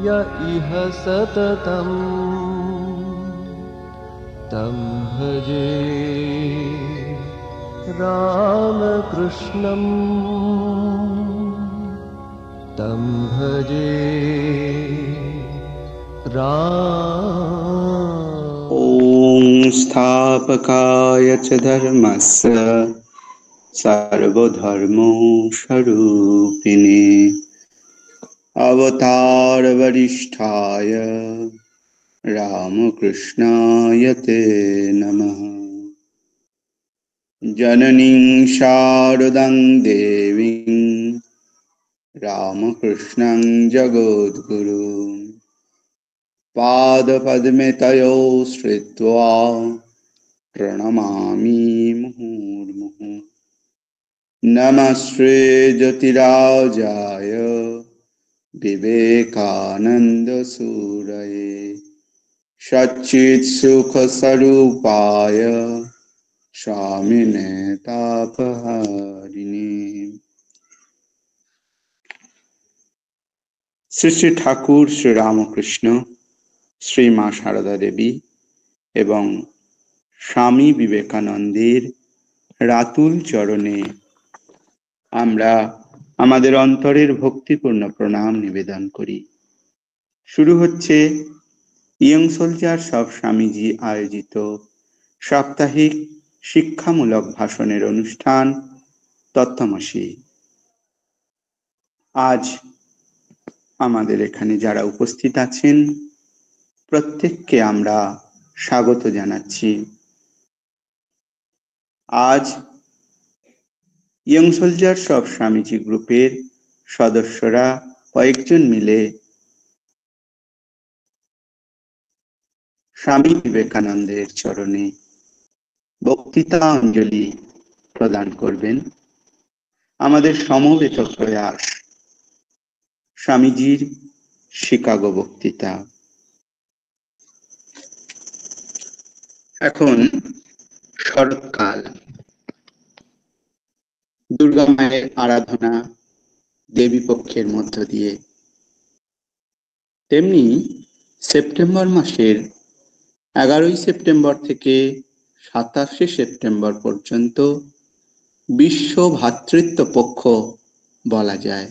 य इह सततं तं भजे रामकृष्णं तं भजे ॐ स्थापकाय च धर्मस्य सर्वधर्मस्वरूपिणे अवतारवरिष्ठाय रामकृष्णाय ते नमः। जननीं शारदां देवीं रामकृष्णं जगद्गुरुं पादपद्मे तयो श्रित्वा प्रणमामि मुहुर्मुहुः। नमस्ते ज्योतिराजाय विवेकानन्दसूरये सच्चित्सुखस्वरूपाय स्वामिने तापहारिणे। শ্রী শ্রী ঠাকুর শ্রী রামকৃষ্ণ, শ্রী মা সারদা দেবী এবং স্বামী বিবেকানন্দের রাতুল চরণে আমরা আমাদের অন্তরের ভক্তিপূর্ণ প্রণাম নিবেদন করি। শুরু হচ্ছে ইয়ং সোলজার্স অফ স্বামীজি আয়োজিত সাপ্তাহিক শিক্ষামূলক ভাষণের অনুষ্ঠান তত্ত্বমসী। আজ আমাদের এখানে যারা উপস্থিত আছেন প্রত্যেককে আমরা স্বাগত জানাচ্ছি। আজ ইয়ং সোলজার্স অফ স্বামীজি গ্রুপের সদস্যরা কয়েকজন মিলে স্বামী বিবেকানন্দের চরণে বক্তৃতা অঞ্জলি প্রদান করবেন। আমাদের সমবেত প্রয়াস স্বামীজির শিকাগো বক্তৃতা। এখন শরৎকাল, দুর্গা মায়ের আরাধনা দেবী পক্ষের মধ্য দিয়ে, তেমনি সেপ্টেম্বর মাসের 11 সেপ্টেম্বর থেকে 27 সেপ্টেম্বর পর্যন্ত বিশ্ব ভ্রাতৃত্ব পক্ষ বলা যায়।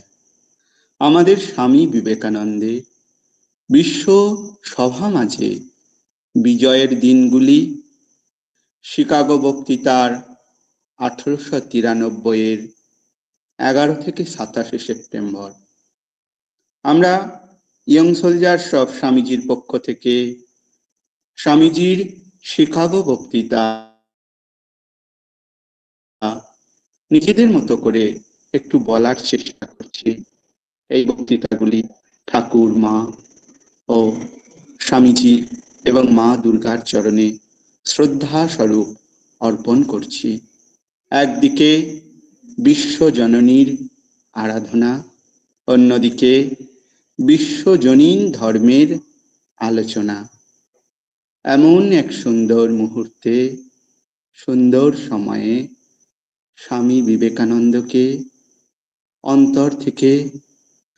আমাদের স্বামী বিবেকানন্দের বিশ্ব সভা মাঝে বিজয়ের দিনগুলি শিকাগো বক্তৃতার 1893 11 থেকে 27 সেপ্টেম্বর। আমরা ইয়ং সোলজার্স অফ স্বামীজির পক্ষ থেকে স্বামীজির শিকাগো বক্তৃতা নিজেদের মতো করে একটু বলার চেষ্টা করছি। এই বক্তৃতাগুলি ঠাকুর মা ও স্বামীজি এবং মা দুর্গার চরণে শ্রদ্ধা স্বরূপ অর্পণ করছি। একদিকে বিশ্বজননীর আরাধনা, অন্যদিকে বিশ্বজনীন ধর্মের আলোচনা। এমন এক সুন্দর মুহূর্তে, সুন্দর সময়ে স্বামী বিবেকানন্দকে অন্তর থেকে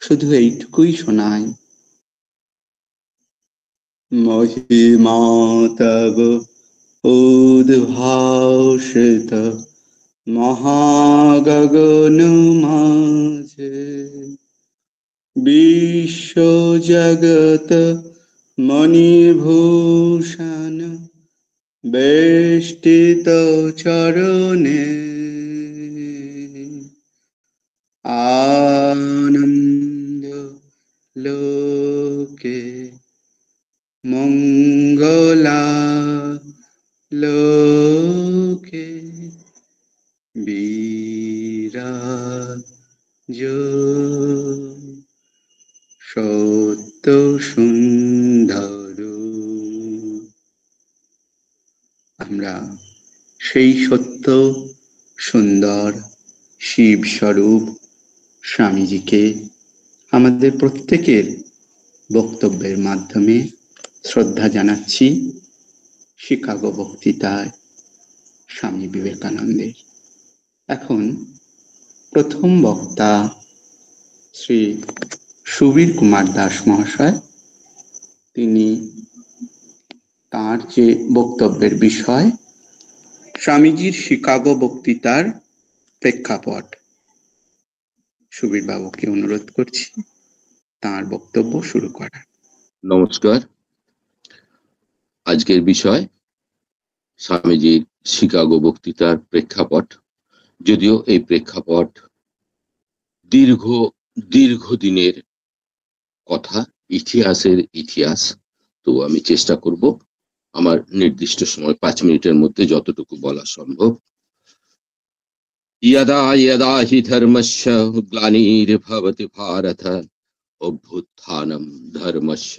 শুধু এইটুকুই শোনাই, মহিমা তব উদ্ভাসিত মহাগগন মাঝে, বিশ্ব জগত মণিভূষণ বেষ্টিত চরণে, আনন্দ লোকে মঙ্গলা লোকে বিরাজ সত্য সুন্দর। আমরা সেই সত্য সুন্দর শিব স্বরূপ স্বামীজিকে আমাদের প্রত্যেকের বক্তব্যের মাধ্যমে শ্রদ্ধা জানাচ্ছি শিকাগো বক্তৃতায় স্বামী বিবেকানন্দের। এখন প্রথম বক্তা শ্রী সুবীর কুমার দাস মহাশয়। তিনি তার যে বক্তব্যের বিষয় স্বামীজির শিকাগো বক্তৃতার প্রেক্ষাপট, সুবীর বাবুকে অনুরোধ করছি তার বক্তব্য শুরু করার। নমস্কার। আজকের বিষয় স্বামীজির শিকাগো বক্তৃতার প্রেক্ষাপট। যদিও এই প্রেক্ষাপট দীর্ঘদিনের কথা, ইতিহাসের ইতিহাস, তো আমি চেষ্টা করব আমার নির্দিষ্ট সময় 5 মিনিটের মধ্যে যতটুকু বলা সম্ভব। यदा यदा हि धर्मस्य ग्लानिर्भवति भारत অভ্যুত্থানম ধর্মস্য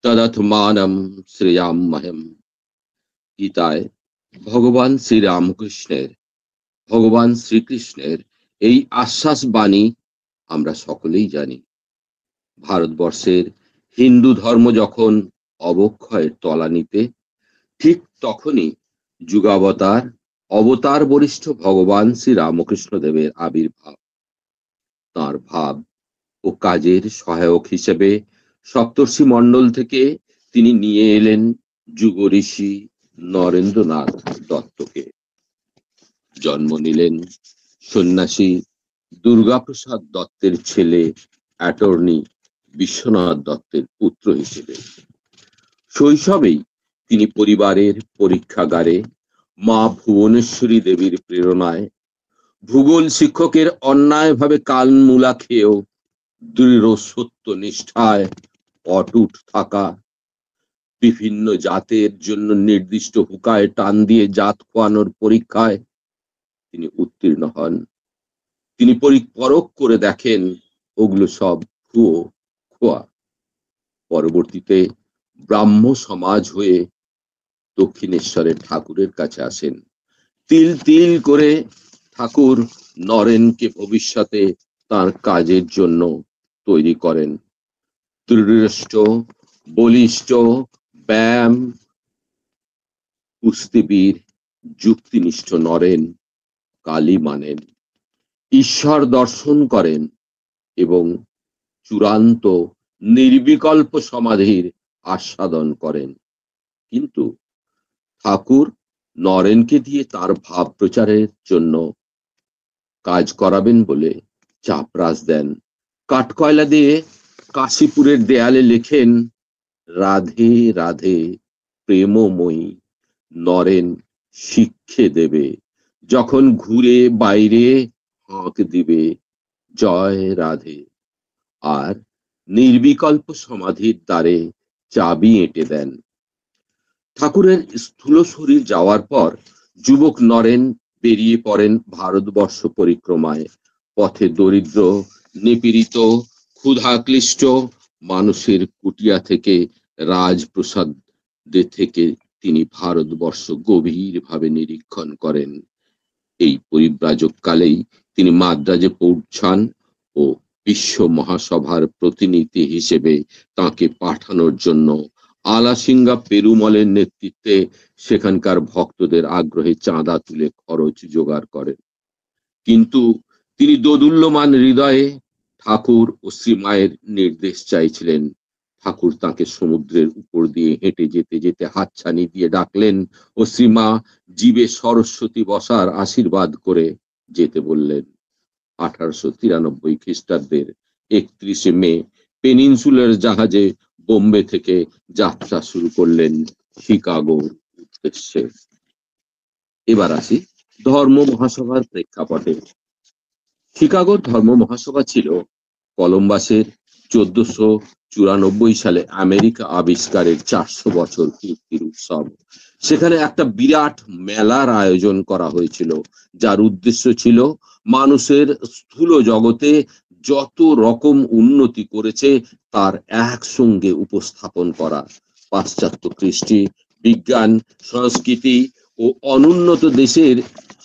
তদাত্মানম শ্রেয়ামহম। গীতায় ভগবান শ্রীকৃষ্ণের এই আশ্বাস বাণী আমরা সকলেই জানি। ভারতবর্ষের হিন্দু ধর্ম যখন অবক্ষয়ের তলানিতে, ঠিক তখনই অবতার বরিষ্ঠ ভগবান শ্রী রামকৃষ্ণ দেবের আবির্ভাব। তাঁর ভাব ও কাজের সহায়ক হিসেবে সপ্তর্ষি মণ্ডল থেকে তিনি নিয়ে এলেন যুগ ঋষি নরেন্দ্রনাথ দত্তকে। জন্ম নিলেন সন্ন্যাসী দুর্গাপ্রসাদ দত্তের ছেলে অ্যাটর্নি বিশ্বনাথ দত্তের পুত্র হিসেবে। শৈশবেই তিনি পরিবারের পরীক্ষাগারে মা ভুবনেশ্বরী দেবীর প্রেরণায় ভূগোল শিক্ষকের অন্যায়ভাবে কালমূলা খেয়েও দৃঢ় সত্য নিষ্ঠায় অটুট থাকা, বিভিন্ন জাতের জন্য নির্দিষ্ট হুকায় টান দিয়ে জাত খোয়ানোর পরীক্ষায় তিনি উত্তীর্ণ হন। তিনি পরখ করে দেখেন ওগুলো সব খোয়া। পরবর্তীতে ব্রাহ্ম সমাজ হয়ে দক্ষিণেশ্বরের ঠাকুরের কাছে আসেন। তিল তিল করে ঠাকুর নরেনকে ভবিষ্যতে তার কাজের জন্য তৈরি করেন। দৃঢ় বলিষ্ঠ ব্যায়াম কুস্তিবীর যুক্তিনিষ্ঠ নরেন কালী মানেন, ঈশ্বর দর্শন করেন এবং চূড়ান্ত নির্বিকল্প সমাধির আস্বাদন করেন। কিন্তু ঠাকুর নরেনকে দিয়ে তার ভাব প্রচারের জন্য কাজ করাবেন বলে চাপরাস দেন। কাঠকয়লা দিয়ে কাশীপুরের দেয়ালে লেখেন, রাধে রাধে প্রেমময়ী নরেন শিক্ষে দেবে, যখন ঘুরে বাইরে হাঁক দিবে জয় রাধে। আর নির্বিকল্প সমাধির দ্বারে চাবি এঁটে দেন। ঠাকুরের স্থূল শরীর যাওয়ার পর যুবক নরেন বেরিয়ে পড়েন ভারতবর্ষ পরিক্রমায়। পথে দরিদ্র, নিপীড়িত, ক্ষুধাক্লিষ্ট মানুষের কুটিয়া থেকে রাজপ্রসাদের থেকে তিনি ভারতবর্ষ গভীরভাবে নিরীক্ষণ করেন। এই পরিব্রাজক কালেই তিনি মাদ্রাজে পৌঁছান ও বিশ্ব মহাসভার প্রতিনিধি হিসেবে তাকে পাঠানোর জন্য আলাসিঙ্গা পেরুমলের নেতৃত্বে সেখানকার ভক্তদের আগ্রহে চাঁদা তুলে খরচ জোগাড় করেন। কিন্তু তিনি দোদুল্যমান হৃদয়ে ঠাকুর ও শ্রীমায়ের নির্দেশ চাইছিলেন। ঠাকুর তাকে সমুদ্রের উপর দিয়ে হেঁটে যেতে যেতে হাতছানি দিয়ে ডাকলেন ও শ্রীমা জীবে সরস্বতী বসার আশীর্বাদ করে যেতে বললেন। 1893 খ্রিস্টাব্দের 31 মে পেনিনসুলার জাহাজে বোম্বে থেকে যাত্রা শুরু করলেন শিকাগোর উদ্দেশ্যে। এবার আসি ধর্ম মহাসভার প্রেক্ষাপটে। শিকাগোর ধর্ম মহাসভা ছিল কলম্বাসের 1494 সালে আমেরিকা আবিষ্কারের 400 বছর কীর্তির উৎসব। সেখানে একটা বিরাট মেলার আয়োজন করা হয়েছিল, যার উদ্দেশ্য ছিল মানুষের স্থূল জগতে যত রকম উন্নতি করেছে তার একসঙ্গে উপস্থাপন করা। পাশ্চাত্য কৃষ্টি, বিজ্ঞান, সংস্কৃতি ও অনুন্নত দেশের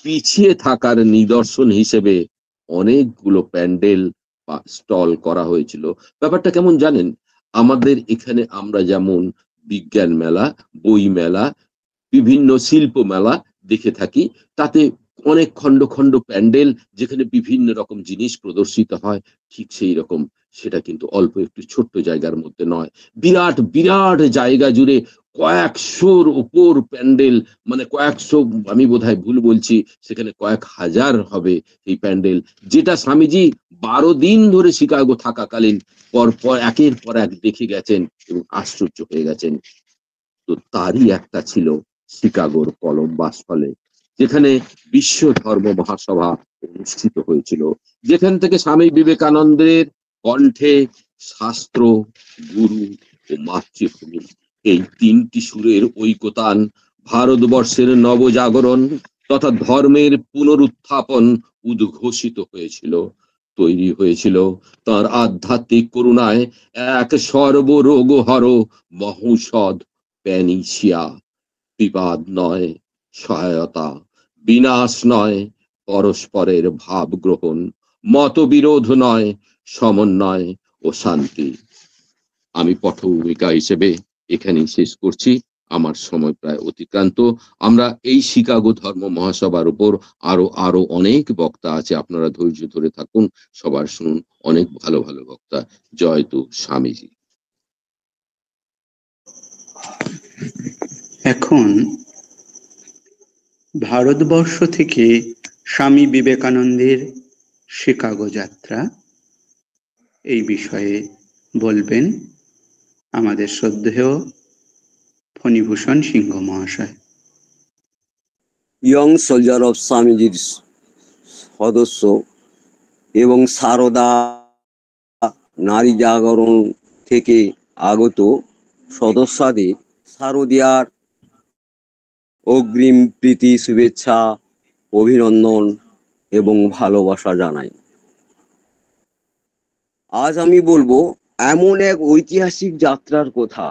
পিছিয়ে থাকার নিদর্শন হিসেবে অনেকগুলো প্যান্ডেল বা স্টল করা হয়েছিল। ব্যাপারটা কেমন জানেন? আমাদের এখানে আমরা যেমন বিজ্ঞান মেলা, বই মেলা, বিভিন্ন শিল্প মেলা দেখে থাকি, তাতে অনেক খন্ড খন্ড প্যান্ডেল যেখানে বিভিন্ন রকম জিনিস প্রদর্শিত হয়, ঠিক সেই রকম সেটা কিন্তু অল্প একটু ছোট্ট জায়গার মধ্যে নয়, বিরাট বিরাট জায়গা জুড়ে কয়েকশোর উপর প্যান্ডেল, মানে কয়েকশো, আমি বোধহয় ভুল বলছি, সেখানে কয়েক হাজার হবে এই প্যান্ডেল, যেটা স্বামীজি 12 দিন ধরে শিকাগো থাকাকালীন পরপর একের পর এক দেখে গেছেন এবং আশ্চর্য হয়ে গেছেন। তো তারই একটা ছিল শিকাগোর কলম্বাস হলে, যেখানে বিশ্ব ধর্ম মহাসভা অনুষ্ঠিত হয়েছিল, যেখান থেকে স্বামী বিবেকানন্দের কণ্ঠে শাস্ত্র, গুরু ও মাতৃভূমি, এই তিনটি সুরের ঐকতান, ভারতবর্ষের নবজাগরণ তথা ধর্মের পুনরুত্থাপন উদ্ঘোষিত হয়েছিল। তৈরি হয়েছিল তার আধ্যাত্মিক করুণায় এক সর্বরোগহর মহৌষধ প্যানিসিয়া। বিবাদ নয় সহায়তা, বিনাশ নয় পরস্পরের ভাব গ্রহণ, মতবিরোধ নয় সমন্বয় ও শান্তি। আমি পথভূমিকা হিসেবে এখানেই শেষ করছি, আমার সময় প্রায় অতিক্রান্ত। আমরা এই শিকাগো ধর্ম মহাসভার উপর আরো অনেক বক্তা আছে, আপনারা ধৈর্য ধরে থাকুন, সবার শুনুন, অনেক ভালো ভালো বক্তা। জয়তু স্বামীজি। এখন ভারতবর্ষ থেকে স্বামী বিবেকানন্দের শিকাগো যাত্রা এই বিষয়ে বলবেন আমাদের শ্রদ্ধেয় ফণীভূষণ সিংহ মহাশয়। ইয়ং সোলজার অফ স্বামীজির সদস্য এবং সারদা নারী জাগরণ থেকে আগত সদস্যদের শারদীয়ার অগ্রিম প্রীতি, শুভেচ্ছা, অভিনন্দন এবং ভালোবাসা জানাই। আজ আমি বলবো এমন এক ঐতিহাসিক যাত্রার কথা,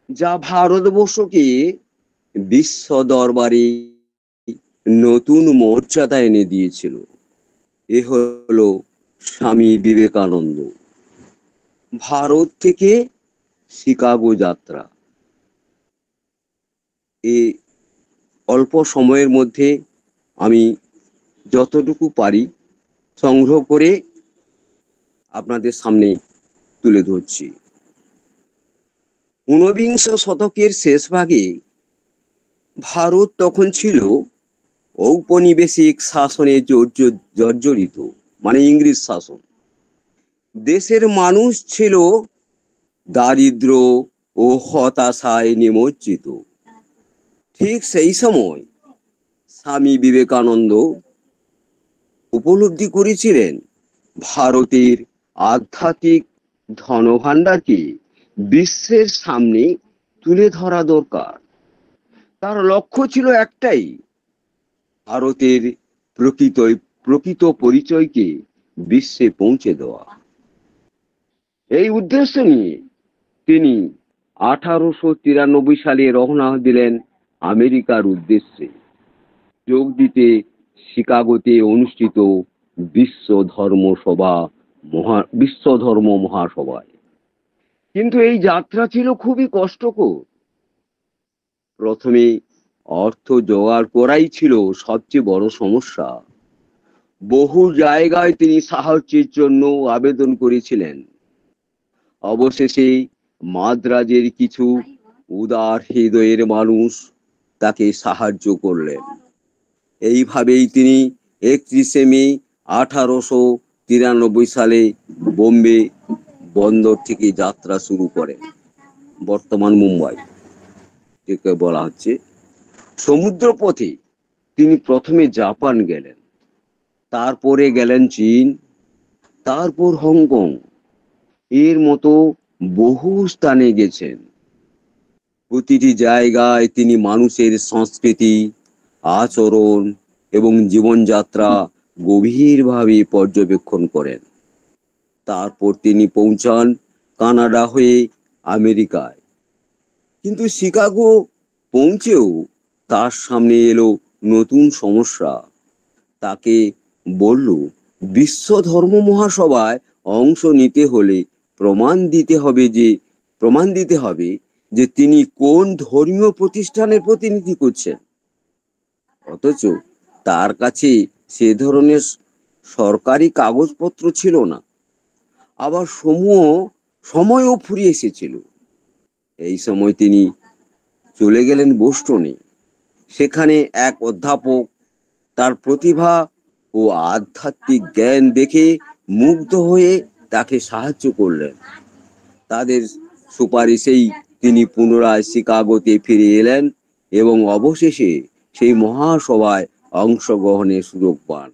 যা ভারতবর্ষকে বিশ্ব দরবারে নতুন মর্যাদা এনে দিয়েছিল। এ হলো স্বামী বিবেকানন্দ ভারত থেকে শিকাগো যাত্রা। এই অল্প সময়ের মধ্যে আমি যতটুকু পারি সংগ্রহ করে আপনাদের সামনে তুলে ধরছি। ঊনবিংশ শতকের শেষ ভাগে ভারত তখন ছিল ঔপনিবেশিক শাসনে জর্জরিত, মানে ইংরেজ শাসন। দেশের মানুষ ছিল দারিদ্র ও হতাশায় নিমজ্জিত। ঠিক সেই সময় স্বামী বিবেকানন্দ উপলব্ধি করেছিলেন ভারতের আধ্যাত্মিক ধনভাণ্ডারকে বিশ্বের সামনে তুলে ধরা দরকার। তার লক্ষ্য ছিল একটাই, ভারতের প্রকৃত পরিচয়কে বিশ্বে পৌঁছে দেওয়া। এই উদ্দেশ্য নিয়ে তিনি 1893 সালে রওনা দিলেন আমেরিকার উদ্দেশ্যে, যোগ দিতে শিকাগোতে অনুষ্ঠিত বিশ্ব ধর্ম মহাসভায়। কিন্তু এই যাত্রা ছিল খুবই কষ্টকর। প্রথমে অর্থ জোগাড় করাই ছিল সবচেয়ে বড় সমস্যা। বহু জায়গায় তিনি সাহায্যের জন্য আবেদন করেছিলেন। অবশেষে মাদ্রাজের কিছু উদার হৃদয়ের মানুষ তাকে সাহায্য করলেন। এইভাবেই তিনি 31শে মে 1893 সালে বোম্বে বন্দর থেকে যাত্রা শুরু করেন, বর্তমান মুম্বাই যেকে বলা হচ্ছে। সমুদ্র পথে তিনি প্রথমে জাপান গেলেন, তারপরে গেলেন চীন, তারপর হংকং, এর মতো বহু স্থানে গেছেন। প্রতিটি জায়গায় তিনি মানুষের সংস্কৃতি, আচরণ এবং জীবনযাত্রা গভীরভাবে পর্যবেক্ষণ করেন। তারপর তিনি পৌঁছান কানাডা হয়ে আমেরিকায়। কিন্তু শিকাগো পৌঁছেও তার সামনে এলো নতুন সমস্যা। তাকে বলল, বিশ্ব ধর্ম মহাসভায় অংশ নিতে হলে প্রমাণ দিতে হবে যে তিনি কোন ধর্মীয় প্রতিষ্ঠানের প্রতিনিধি করছেন। অথচ তার কাছে সে ধরনের সরকারি কাগজপত্র ছিল না। আবার সময়ও ফুরিয়ে এসেছিল। এই সময় তিনি চলে গেলেন বোস্টনে। সেখানে এক অধ্যাপক তার প্রতিভা ও আধ্যাত্মিক জ্ঞান দেখে মুগ্ধ হয়ে তাকে সাহায্য করলেন। তাদের সুপারিশেই তিনি পুনরায় শিকাগোতে ফিরে এলেন এবং অবশেষে সেই মহাসভায় অংশগ্রহণের সুযোগ পান।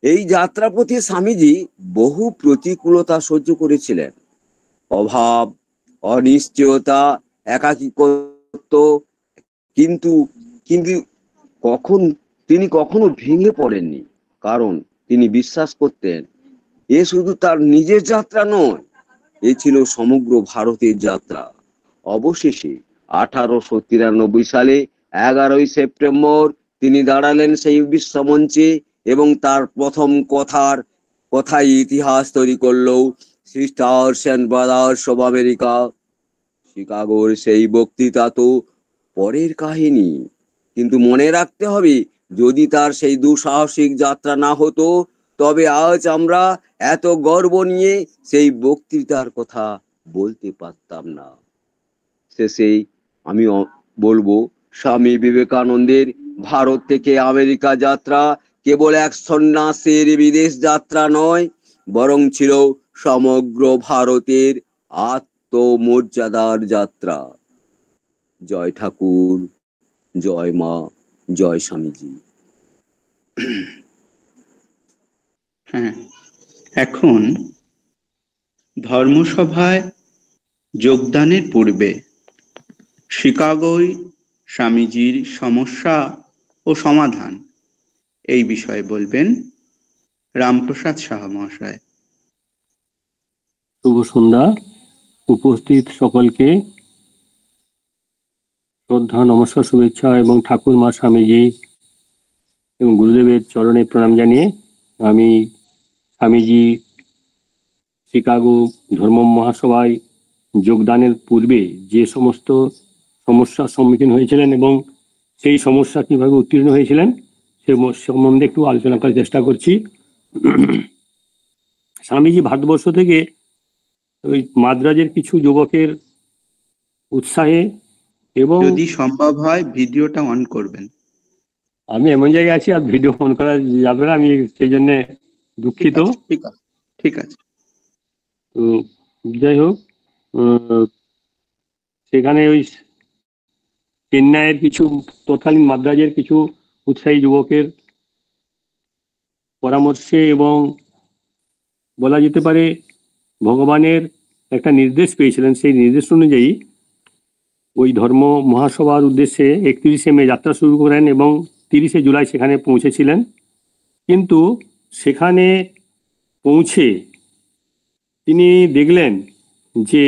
এই যাত্রাপথে স্বামীজি বহু প্রতিকূলতা সহ্য করেছিলেন। অভাব, অনিশ্চয়তা, একাকিত্ব, কিন্তু কিন্তু তিনি কখনো ভেঙে পড়েননি, কারণ তিনি বিশ্বাস করতেন এ শুধু তার নিজের যাত্রা নয়, এ ছিল সমগ্র ভারতের যাত্রা। অবশেষে 1893 সালে 11ই সেপ্টেম্বর তিনি দাঁড়ালেন সেই বিশ্বমঞ্চে এবং তার প্রথম কথাই ইতিহাস তৈরি করলো, sisters and brothers of America. শিকাগোর সেই বক্তৃতা তো পরের কাহিনী, কিন্তু মনে রাখতে হবে, যদি তার সেই দুঃসাহসিক যাত্রা না হতো, তবে আজ আমরা এত গর্ব নিয়ে সেই বক্তৃতার কথা বলতে পারতাম না। শেষেই আমি বলবো, স্বামী বিবেকানন্দের ভারত থেকে আমেরিকা যাত্রা কেবল এক সন্ন্যাসীর বিদেশ যাত্রা নয়, বরং ছিল সমগ্র ভারতের আত্মমর্যাদার যাত্রা। জয় ঠাকুর, জয় মা, জয় স্বামীজি। হ্যাঁ, এখন ধর্মসভায় যোগদানের পূর্বে শিকাগোয় স্বামীজির সমস্যা ও সমাধান এই বিষয়ে বলবেন রামপ্রসাদ সাহা মহাশয়। শুভ সন্ধ্যা। উপস্থিত সকলকে শ্রদ্ধা, নমস্কার, শুভেচ্ছা এবং ঠাকুর মা, স্বামীজি এবং গুরুদেবের চরণে প্রণাম জানিয়ে আমি স্বামীজি শিকাগো ধর্ম মহাসভায় যোগদানের পূর্বে যে সমস্ত সমস্যার সম্মুখীন হয়েছিলেন এবং সেই সমস্যা কিভাবে উত্তীর্ণ হয়েছিলেন সে সম্বন্ধে একটু আলোচনা করার চেষ্টা করছি। স্বামীজি ভারতবর্ষ থেকে ওই মাদ্রাজের কিছু যুবকের উৎসাহে এবং যদি সম্ভব হয় ভিডিওটা অন করবেন। আমি এমন জায়গায় আছি আর ভিডিও ফোন করা যাবে না, আমি সেই জন্য দুঃখিত। ঠিক আছে। তো যাই হোক, সেখানে ওই চেন্নাইয়ের কিছু তৎকালীন মাদ্রাজের কিছু উৎসাহী যুবকের পরামর্শে এবং বলা যেতে পারে ভগবানের একটা নির্দেশ পেয়েছিলেন, সেই নির্দেশ অনুযায়ী ওই ধর্ম মহাসভার উদ্দেশ্যে 31শে মে যাত্রা শুরু করেন এবং 30শে জুলাই সেখানে পৌঁছেছিলেন। কিন্তু সেখানে পৌঁছে তিনি দেখলেন যে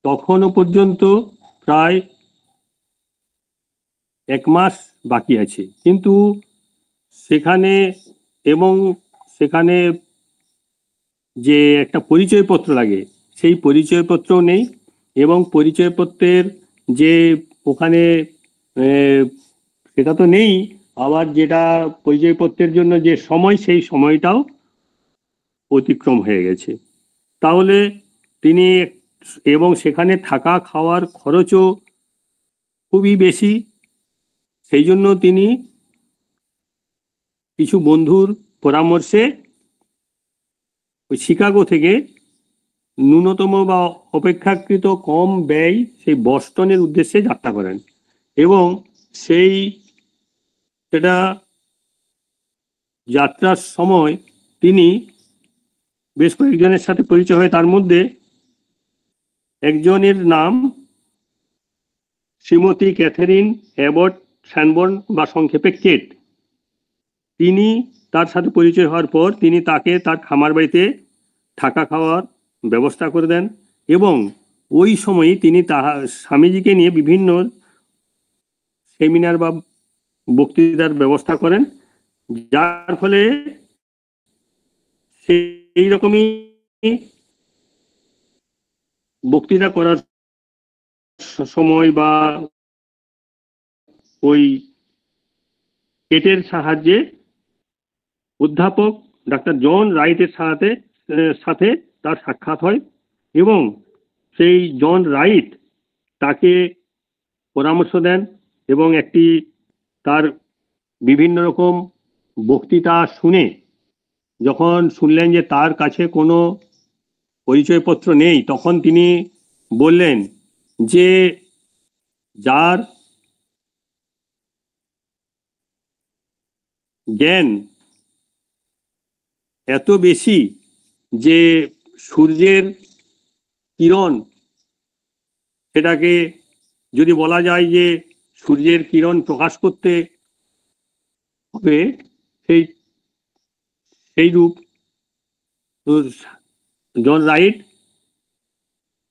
তখনও পর্যন্ত প্রায় 1 মাস বাকি আছে, কিন্তু সেখানে যে একটা পরিচয়পত্র লাগে সেই পরিচয়পত্রও নেই, এবং পরিচয়পত্রের যে ওখানে সেটা তো নেই, আবার যেটা পরিচয়পত্রের জন্য যে সময় সেই সময়টাও অতিক্রম হয়ে গেছে। তাহলে তিনি, এবং সেখানে থাকা খাওয়ার খরচও খুবই বেশি, সেই জন্য তিনি কিছু বন্ধুর পরামর্শে ওই শিকাগো থেকে ন্যূনতম বা অপেক্ষাকৃত কম ব্যয় সেই বস্টনের উদ্দেশ্যে যাত্রা করেন এবং সেটা যাত্রার সময় তিনি বেশ কয়েকজনের সাথে পরিচয় হয়। তার মধ্যে একজনের নাম শ্রীমতী ক্যাথেরিন অ্যাবট স্যানবর্ন বা সংক্ষেপে কেট। তিনি তার সাথে পরিচয় হওয়ার পর তিনি তাকে তার খামার বাড়িতে থাকা খাওয়ার ব্যবস্থা করে দেন এবং ওই সময়ই তিনি স্বামীজিকে নিয়ে বিভিন্ন সেমিনার বা বক্তৃতার ব্যবস্থা করেন, যার ফলে সেই রকমই বক্তৃতা করার সময় বা ওই কেটের সাহায্যে অধ্যাপক ডাক্তার জন রাইটের সাথে তার সাক্ষাৎ হয় এবং সেই জন রাইট তাকে পরামর্শ দেন এবং একটি তার বিভিন্ন রকম বক্তৃতা শুনে যখন শুনলেন যে তার কাছে কোনো পরিচয়পত্র নেই, তখন তিনি বললেন যে যার জ্ঞান এত বেশি যে সূর্যের কিরণ, সেটাকে যদি বলা যায় যে সূর্যের কিরণ প্রকাশ করতে হবে সেই রূপ জন রাইট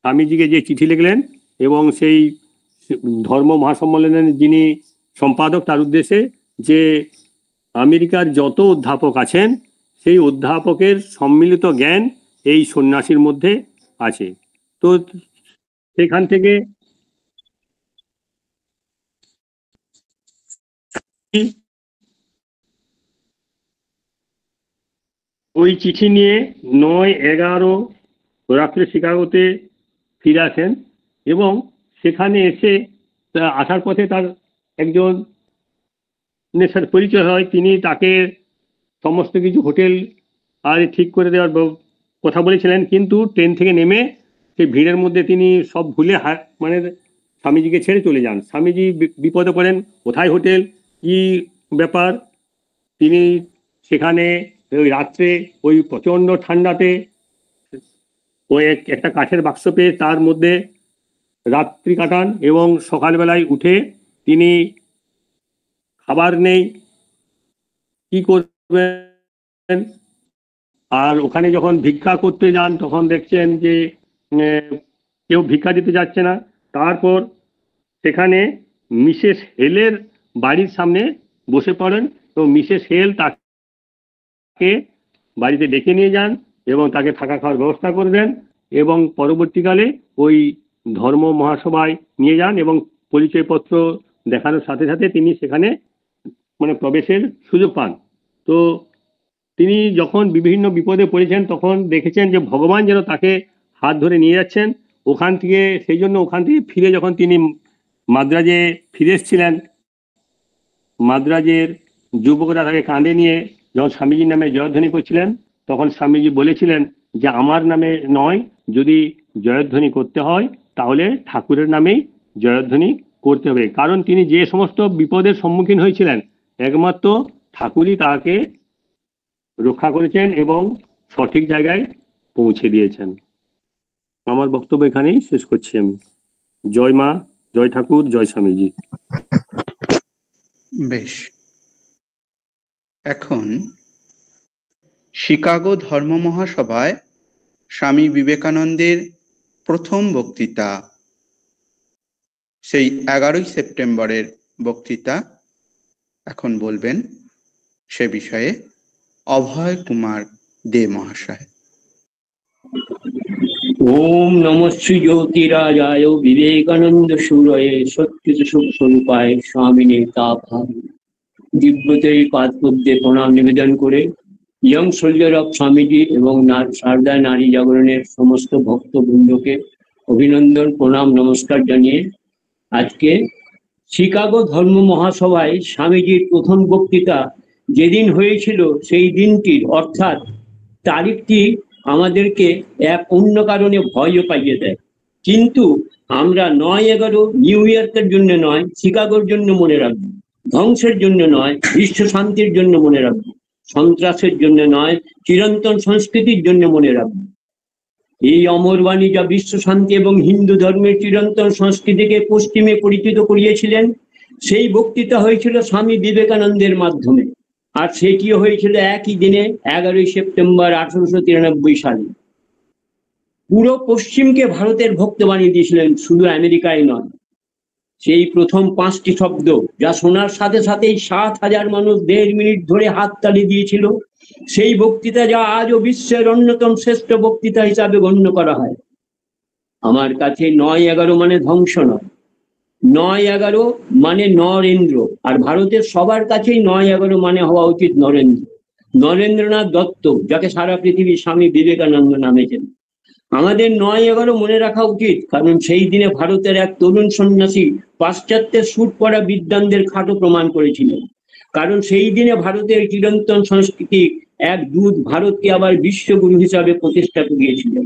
স্বামীজিকে যে চিঠি লিখলেন এবং সেই ধর্ম মহাসম্মেলনের যিনি সম্পাদক তার উদ্দেশ্যে যে আমেরিকার যত অধ্যাপক আছেন সেই অধ্যাপকের সম্মিলিত জ্ঞান এই সন্ন্যাসীর মধ্যে আছে। তো সেখান থেকে ওই চিঠি নিয়ে 9-11 রাত্রে শিকাগোতে ফিরে আসেন এবং সেখানে এসে আসার পথে তার একজন সাথে পরিচয় হয়। তিনি তাকে সমস্ত কিছু হোটেল আর ঠিক করে দেওয়ার কথা বলেছিলেন, কিন্তু ট্রেন থেকে নেমে সেই ভিড়ের মধ্যে তিনি সব ভুলে মানে স্বামীজিকে ছেড়ে চলে যান। স্বামীজি বিপদে পড়েন, কোথায় হোটেল, কি ব্যাপার। তিনি সেখানে ওই রাত্রে ওই প্রচণ্ড ঠান্ডাতে ওই একটা কাঠের বাক্স পেয়ে তার মধ্যে রাত্রি কাটান এবং সকালবেলায় উঠে তিনি খাবার নেই, কি করবেন। আর ওখানে যখন ভিক্ষা করতে যান তখন দেখছেন যে কেউ ভিক্ষা দিতে যাচ্ছে না। তারপর সেখানে মিসেস হেলের বাড়ির সামনে বসে পড়েন এবং মিসেস হেল তাকে বাড়িতে ডেকে নিয়ে যান এবং তাকে থাকা খাওয়ার ব্যবস্থা করে দেন এবং পরবর্তীকালে ওই ধর্ম মহাসভায় নিয়ে যান এবং পরিচয়পত্র দেখানোর সাথে সাথে তিনি সেখানে মানে প্রবেশের সুযোগ পান। তো তিনি যখন বিভিন্ন বিপদে পড়েছেন তখন দেখেছেন যে ভগবান যেন তাকে হাত ধরে নিয়ে যাচ্ছেন ওখান থেকে। সেই জন্য ওখান থেকে ফিরে যখন তিনি মাদ্রাজে ফিরে এসেছিলেন, মাদ্রাজের যুবকরা তাকে কাঁধে নিয়ে যখন স্বামীজির নামে জয়ধ্বনি করছিলেন তখন স্বামীজি বলেছিলেন যে আমার নামে নয়, যদি জয়ধ্বনি করতে হয় তাহলে ঠাকুরের নামেই জয়ধ্বনি করতে হবে। কারণ তিনি যে সমস্ত বিপদের সম্মুখীন হয়েছিলেন একমাত্র ঠাকুরই তাকে রক্ষা করেছেন এবং সঠিক জায়গায় পৌঁছে দিয়েছেন। আমার বক্তব্য এখানেই শেষ করছি আমি। জয় মা, জয় ঠাকুর, জয় স্বামীজি। বেশ, এখন শিকাগো ধর্ম মহাসভায় স্বামী বিবেকানন্দের প্রথম বক্তৃতা, সেই 11 সেপ্টেম্বরের বক্তৃতা এখন বলবেন সে বিষয়ে অভয় কুমার দে মহাশয়। ওম নমঃ শ্রী জ্যোতিরাজায় বিবেকানন্দ সুরয়ে সত্যিত সুখ স্বরূপায় স্বামিনে তাভার দিব্যতেই পাদপদ্মে প্রণাম নিবেদন করে ইয়ং সোলজার অফ স্বামীজি এবং সারদা নারী জাগরণের সমস্ত ভক্তবৃন্দকে অভিনন্দন, প্রণাম, নমস্কার জানিয়ে আজকে শিকাগো ধর্ম মহাসভায় স্বামীজির প্রথম বক্তৃতা যেদিন হয়েছিল সেই দিনটির অর্থাৎ তারিখটি আমাদেরকে এক অন্য কারণে ভয়ও পাইয়ে দেয়। কিন্তু আমরা 9-11 নিউ ইয়র্কের জন্য নয়, শিকাগোর জন্য মনে রাখবো। ধ্বংসের জন্য নয়, বিশ্ব শান্তির জন্য মনে রাখবো। সন্ত্রাসের জন্য নয়, চিরন্তন সংস্কৃতির জন্য মনে রাখবো। এই অমরবাণী যা বিশ্ব শান্তি এবং হিন্দু ধর্মের চিরন্তন সংস্কৃতিকে পশ্চিমে পরিচিত করিয়েছিলেন, সেই বক্তৃতা হয়েছিল স্বামী বিবেকানন্দের মাধ্যমে। আর সেটিও হয়েছিল একই দিনে 11 সেপ্টেম্বর 1893 সালে। পুরো পশ্চিমকে ভারতের ভক্ত বানিয়ে দিয়েছিলেন, শুধু আমেরিকায় নয়। সেই প্রথম 5টি শব্দ যা শোনার সাথে সাথেই 7,000 মানুষ 1.5 মিনিট ধরে হাততালি দিয়েছিল, সেই বক্তৃতা যা আজও বিশ্বের অন্যতম শ্রেষ্ঠ বক্তৃতা হিসাবে গণ্য করা হয়। আমার কাছে 9-11 মানে ধ্বংস নয়, 9-11 মানে নরেন্দ্র। আর ভারতের সবার কাছেই 9-11 মানে হওয়া উচিত নরেন্দ্র। নরেন্দ্রনাথ দত্ত, যাকে সারা পৃথিবী স্বামী বিবেকানন্দ নামেছেন। আমাদের 9/11 মনে রাখা উচিত, কারণ সেই দিনে ভারতের এক তরুণ সন্ন্যাসী পাশ্চাত্যের সুট পড়া বিদ্বানদের খাটো প্রমাণ করেছিলেন। কারণ সেই দিনে ভারতের চিরন্তন সংস্কৃতি এক দূত ভারতকে আবার বিশ্বগুরু হিসাবে প্রতিষ্ঠা করিয়েছিলেন।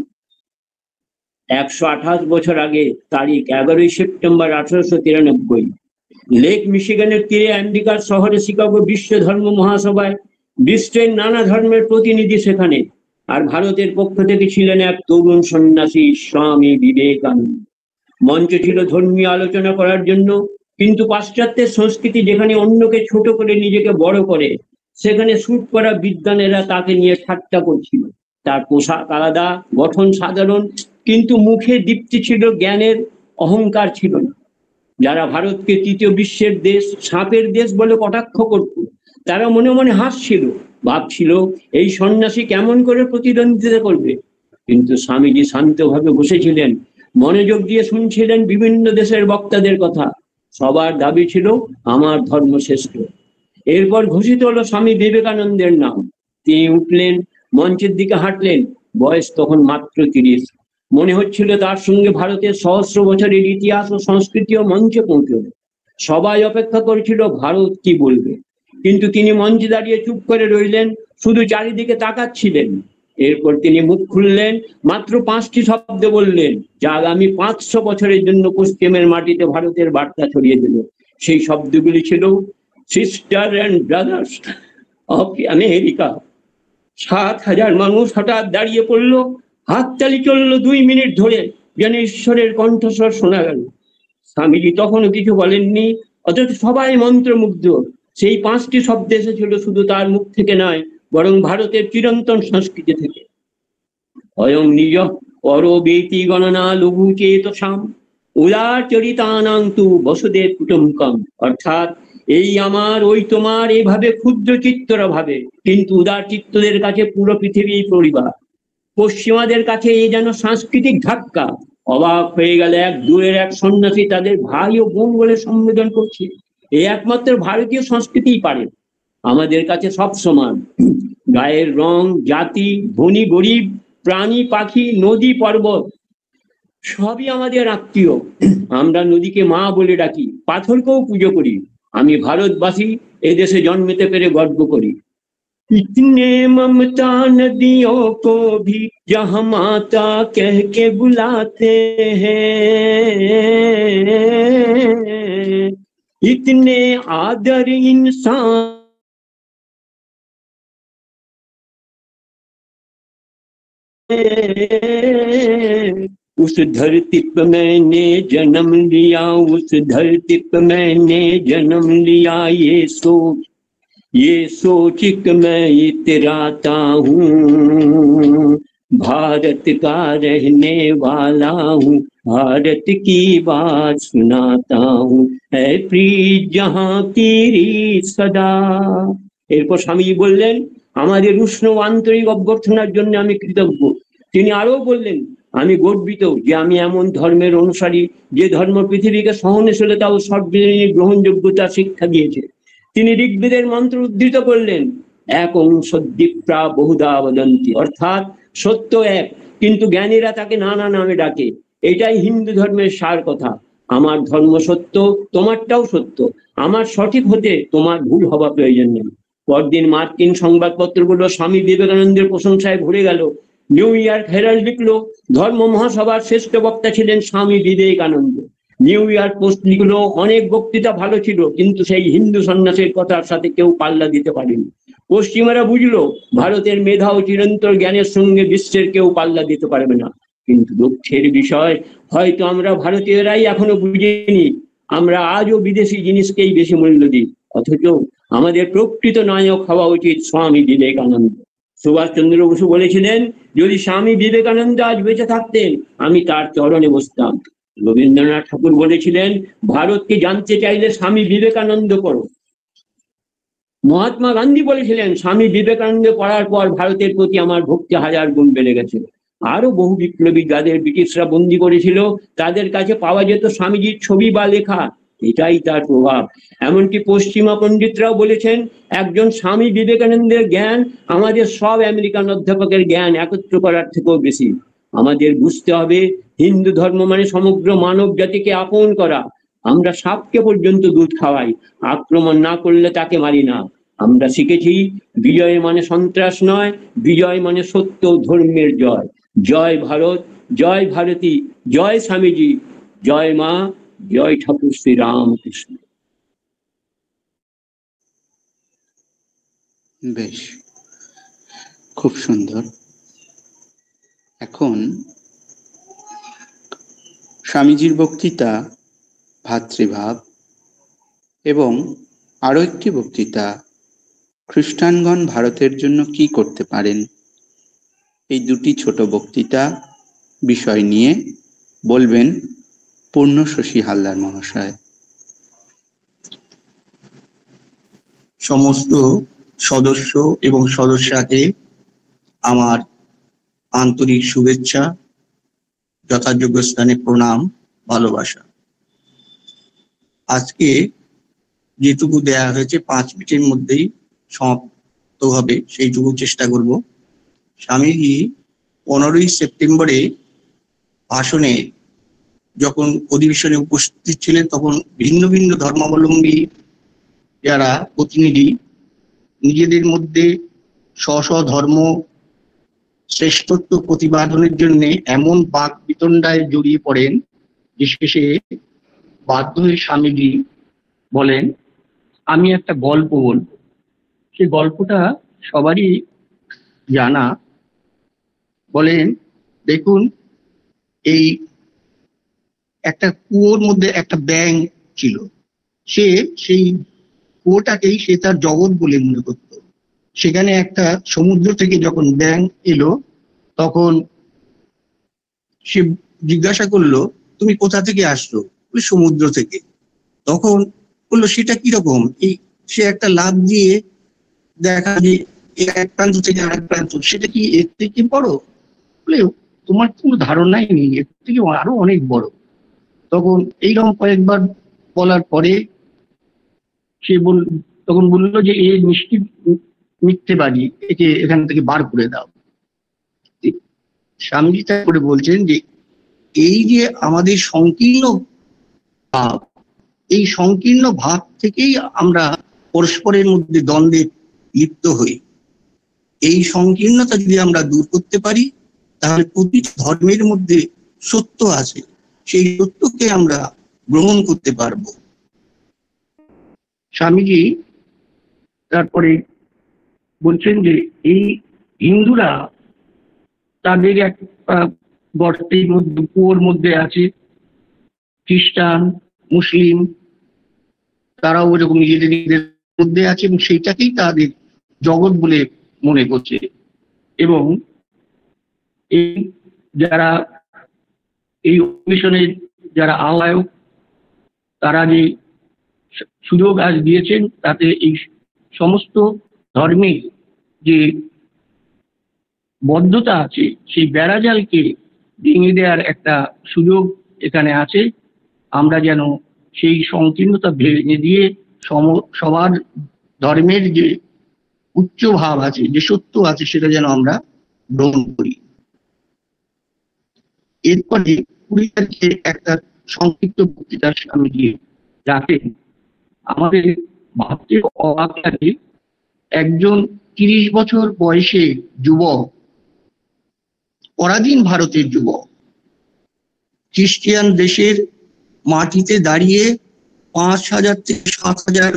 128 বছর আগে, তারিখ 11 সেপ্টেম্বর 1893, লেক মিশিগানের তীরে আমেরিকার শহরে শিকাগো বিশ্ব ধর্ম মহাসভায় বিশ্বের নানা ধর্মের প্রতিনিধি সেখানে, আর ভারতের পক্ষ থেকে ছিলেন এক তরুণ সন্ন্যাসী স্বামী বিবেকানন্দ। মঞ্চ ছিল ধর্মীয় আলোচনা করার জন্য, কিন্তু পাশ্চাত্যের সংস্কৃতি যেখানে অন্যকে ছোট করে নিজেকে বড় করে, সেখানে সুট পরা বিদ্বানেরা তাকে নিয়ে ঠাট্টা করছিল। তার পোশাক আলাদা, গঠন সাধারণ, কিন্তু মুখে দীপ্তি ছিল জ্ঞানের, অহংকার ছিল না। যারা ভারতকে তৃতীয় বিশ্বের দেশ, সাপের দেশ বলে কটাক্ষ করত, তারা মনে মনে হাসছিল, ভাবছিল এই সন্ন্যাসী কেমন করে প্রতিদ্বন্দ্বিতা করবে। কিন্তু স্বামীজি শান্তভাবে বসেছিলেন, মনোযোগ দিয়ে শুনছিলেন বিভিন্ন দেশের বক্তাদের কথা। সবার দাবি ছিল আমার ধর্ম শ্রেষ্ঠ। এরপর ঘোষিত হলো স্বামী বিবেকানন্দের নাম। তিনি উঠলেন, মঞ্চের দিকে হাঁটলেন। বয়স তখন মাত্র 30। মনে হচ্ছিল তার সঙ্গে ভারতের সহস্র বছরের ইতিহাস ও সংস্কৃতিও মঞ্চে পৌঁছল। সবাই অপেক্ষা করেছিল ভারত কি বলবে, কিন্তু তিনি মঞ্চে দাঁড়িয়ে চুপ করে রইলেন, শুধু চারিদিকে তাকাচ্ছিলেন। এরপর তিনি মুখ খুললেন, মাত্র 5টি শব্দ বললেন, যা আগামী 500 বছরের জন্য পশ্চিমের মাটিতে ভারতের বার্তা ছড়িয়ে দিল। সেই শব্দগুলি ছিল, sister and brothers of America. 7,000 মানুষ হঠাৎ দাঁড়িয়ে পড়ল, হাততালি চলল 2 মিনিট ধরে, যেন ঈশ্বরের কণ্ঠস্বর শোনা গেল। স্বামীজি তখনও কিছু বলেননি, অথচ সবাই মন্ত্রমুগ্ধ। সেই 5টি শব্দ এসেছিল শুধু তার মুখ থেকে নয়, বরং ভারতের চিরন্তন সংস্কৃতি থেকে। অয়ং নিজ পরবেতি গণনা লঘু চেতসাম উদার চরিতানাং তু বসুদেব কুটুম্বকম। অর্থাৎ এই আমার, ওই তোমার, এইভাবে ক্ষুদ্র চিত্তরা ভাবে, কিন্তু উদার চিত্তদের কাছে পুরো পৃথিবী পরিবার। পশ্চিমাদের কাছে এই যেন সাংস্কৃতিক ধাক্কা। অবাক হয়ে গেল, এক দূরের এক সন্ন্যাসী তাদের ভাই ও বোন বলে সম্বোধন করছে। এই একমাত্র ভারতীয় সংস্কৃতিই পারে। আমাদের কাছে সব সমান, গায়ের রং, জাতি, ধনী গরিব, প্রাণী পাখি, নদী পর্বত সবই আমাদের আত্মীয়। আমরা নদীকে মা বলে ডাকি, পাথরকেও পুজো করি। আমি ভারতবাসী, এদেশে জন্মেতে পেরে গর্ব করি। इतने ममता नदियों को भी जहाँ माता कह के बुलाते हैं, इतने आदर इंसान उस धरती पे मैंने जन्म लिया, उस धरती पे मैंने जन्म लिया। ये सोच के मैं इतराता हूँ, भारत का रहने वाला हूँ, भारत की बात सुनाता हूँ, है प्रीत जहाँ की रीत सदा। এরপর স্বামীজি বললেন, আমাদের উষ্ণ আন্তরিক অভ্যর্থনার জন্য আমি কৃতজ্ঞ। তিনি আরো বললেন, আমি গর্বিত যে আমি এমন ধর্মের অনুসারী যে ধর্ম পৃথিবীকে সহনশীলতা ও সর্বজনীন গ্রহণযোগ্যতা শিক্ষা দিয়েছে। তিনি ঋগ্বেদের মন্ত্র উদ্ধৃত করলেন, একং সদ্দীপ্রা বহুধা বদন্তি, অর্থাৎ সত্য এক, কিন্তু জ্ঞানীরা তাকে নানা নামে ডাকে। এটাই হিন্দু ধর্মের সার কথা। আমার ধর্ম সত্য, তোমারটাও সত্য। আমার সঠিক হতে তোমার ভুল হওয়া প্রয়োজন নেই। পরদিন মার্কিন সংবাদপত্রগুলো স্বামী বিবেকানন্দের প্রশংসায় ভরে গেল। নিউ ইয়র্ক হেরাল্ড লিখলো, ধর্ম মহাসভার শ্রেষ্ঠ বক্তা ছিলেন Swami Vivekananda. New York post লিখলো, অনেক বক্তৃতা ভালো ছিল, কিন্তু সেই হিন্দু সন্ন্যাসের কথার সাথে কেউ পাল্লা দিতে পারেনি। পশ্চিমারা বুঝলো, ভারতের মেধা ও চিরন্তন জ্ঞানের সঙ্গে বিশ্বের কেউ পাল্লা দিতে পারবে না। কিন্তু দুঃখের বিষয়, হয়তো আমরা ভারতীয়রাই এখনো বুঝিনি, আমরা আজও বিদেশি জিনিসকেই বেশি মূল্য দিই। অথচ আমাদের প্রকৃত নায়ক হওয়া উচিত স্বামী বিবেকানন্দ। সুভাষচন্দ্র বসু বলেছিলেন, যদি স্বামী বিবেকানন্দ আজ বেঁচে থাকতেন, আমি তার চরণে বসতাম। রবীন্দ্রনাথ ঠাকুর বলেছিলেন, ভারতকে জানতে চাইলে স্বামী বিবেকানন্দ পড়ো। মহাত্মা গান্ধী বলেছিলেন, স্বামী বিবেকানন্দ পড়ার পর ভারতের প্রতি আমার ভক্তি 1000 গুণ বেড়ে গেছে। আরো বহু বিপ্লবী যাদের ব্রিটিশরা বন্দী করেছিল, তাদের কাছে পাওয়া যেত স্বামীজির ছবি বা লেখা। এটাই তার প্রভাব। এমনকি পশ্চিমা পণ্ডিতরাও বলেছেন একজন স্বামী বিবেকানন্দের জ্ঞান আমাদের সব আমেরিকান অধ্যাপকের জ্ঞান একত্র করার থেকেও বেশি। আমাদের বুঝতে হবে হিন্দু ধর্ম মানে সমগ্র মানব জাতিকে আপন করা। আমরা সাপকে পর্যন্ত দুধ খাওয়াই, আক্রমণ না করলে তাকে মারি না। আমরা শিখেছি বিজয় মানে সন্ত্রাস নয়, বিজয় মানে সত্য ধর্মের জয়। জয় ভারত, জয় ভারতী, জয় স্বামীজি, জয় মা, জয় ঠাকুর শ্রী রামকৃষ্ণ। বেশ, খুব সুন্দর। এখন স্বামীজির বক্তৃতা ভাতৃভাব এবং আরো একটি বক্তৃতা খ্রিস্টানগণ ভারতের জন্য কি করতে পারেন, এই দুটি ছোট বক্তৃতা বিষয় নিয়ে বলবেন পূর্ণশশী হালদার মহাশয়। সমস্ত সদস্য এবং সদস্যাকে আমার আন্তরিক শুভেচ্ছা, যথাযোগ্য স্থানে প্রণাম, ভালোবাসা। আজকে যেটুকু দেয়া হয়েছে 5 মিনিটের মধ্যেই সমাপ্ত হবে, সেইটুকু চেষ্টা করব। স্বামীজি 15ই সেপ্টেম্বরে ভাষণে যখন অধিবেশনে উপস্থিত ছিলেন, তখন ভিন্ন ভিন্ন ধর্মাবলম্বী যারা প্রতিনিধি নিজেদের মধ্যে স্ব স্ব ধর্ম শ্রেষ্ঠত্ব প্রতিপাদনের জন্য এমন বাক বিতণ্ডায় জড়িয়ে পড়েন যে শেষে বাধ্য হয়ে স্বামীজি বলেন, আমি একটা গল্প বলব। সেই গল্পটা সবারই জানা। বলেন, দেখুন, এই একটা কুয়োর মধ্যে একটা ব্যাঙ ছিল। সে সেই কুয়োটাকেই সে তার জগৎ বলে মনে করত। সেখানে একটা সমুদ্র থেকে যখন ব্যাঙ এলো, তখন সে জিজ্ঞাসা করলো, তুমি কোথা থেকে আসছো? ওই সমুদ্র থেকে। তখন বললো, সেটা কিরকম? এই সে একটা লাফ দিয়ে দেখা যে এক প্রান্ত থেকে আরেক প্রান্ত, সেটা কি এর থেকে বড়? বলে, তোমার কোনো ধারণাই নেই, এর থেকে আরো অনেক বড়। তখন এইরকম কয়েকবার বলার পরে সে তখন বললো যে এ নিশ্চিত মিথ্যেবাদী, একে এখান থেকে বার করে দাও। স্বামীজি তা করে বলছেন যে এই যে আমাদের সংকীর্ণ ভাব, এই সংকীর্ণ ভাব থেকেই আমরা পরস্পরের মধ্যে দ্বন্দ্বে লিপ্ত হই। এই সংকীর্ণতা যদি আমরা দূর করতে পারি, তাহলে প্রতিটি ধর্মের মধ্যে সত্য আছে, সেই সত্যকে আমরা গ্রহণ করতে পারব। স্বামীজি তারপরে বলছেন যে এই হিন্দুরা তাদের এক গর্তের মধ্যে, কুয়োর মধ্যে আছে। খ্রিস্টান, মুসলিম, তারাও ওইরকম নিজেদের নিজেদের মধ্যে আছে এবং সেইটাকেই তাদের জগৎ বলে মনে করছে। এবং এই যারা এই অধিবেশনের যারা আহ্বায়ক, তারা যে সুযোগ আজ দিয়েছেন, তাতে এই সমস্ত ধর্মের যে বদ্ধতা আছে, সেই বেড়াজালকে ভেঙে দেওয়ার একটা সুযোগ এখানে আছে। আমরা যেন সেই সংকীর্ণতা ভেঙে দিয়ে সবার ধর্মের যে উচ্চ ভাব আছে, যে সত্য আছে, সেটা যেন আমরা গ্রহণ করি। এরপরে 20 তারিখে একটা সংক্ষিপ্ত বক্তৃতা স্বামীজি রাখেন। আমাদের ভাবতে অবাক লাগে, একজন 30 বছর বয়সে যুবক, পরাধীন ভারতের যুবক, খ্রিস্টিয়ান দেশের মাটিতে দাঁড়িয়ে 5,000 থেকে 7,000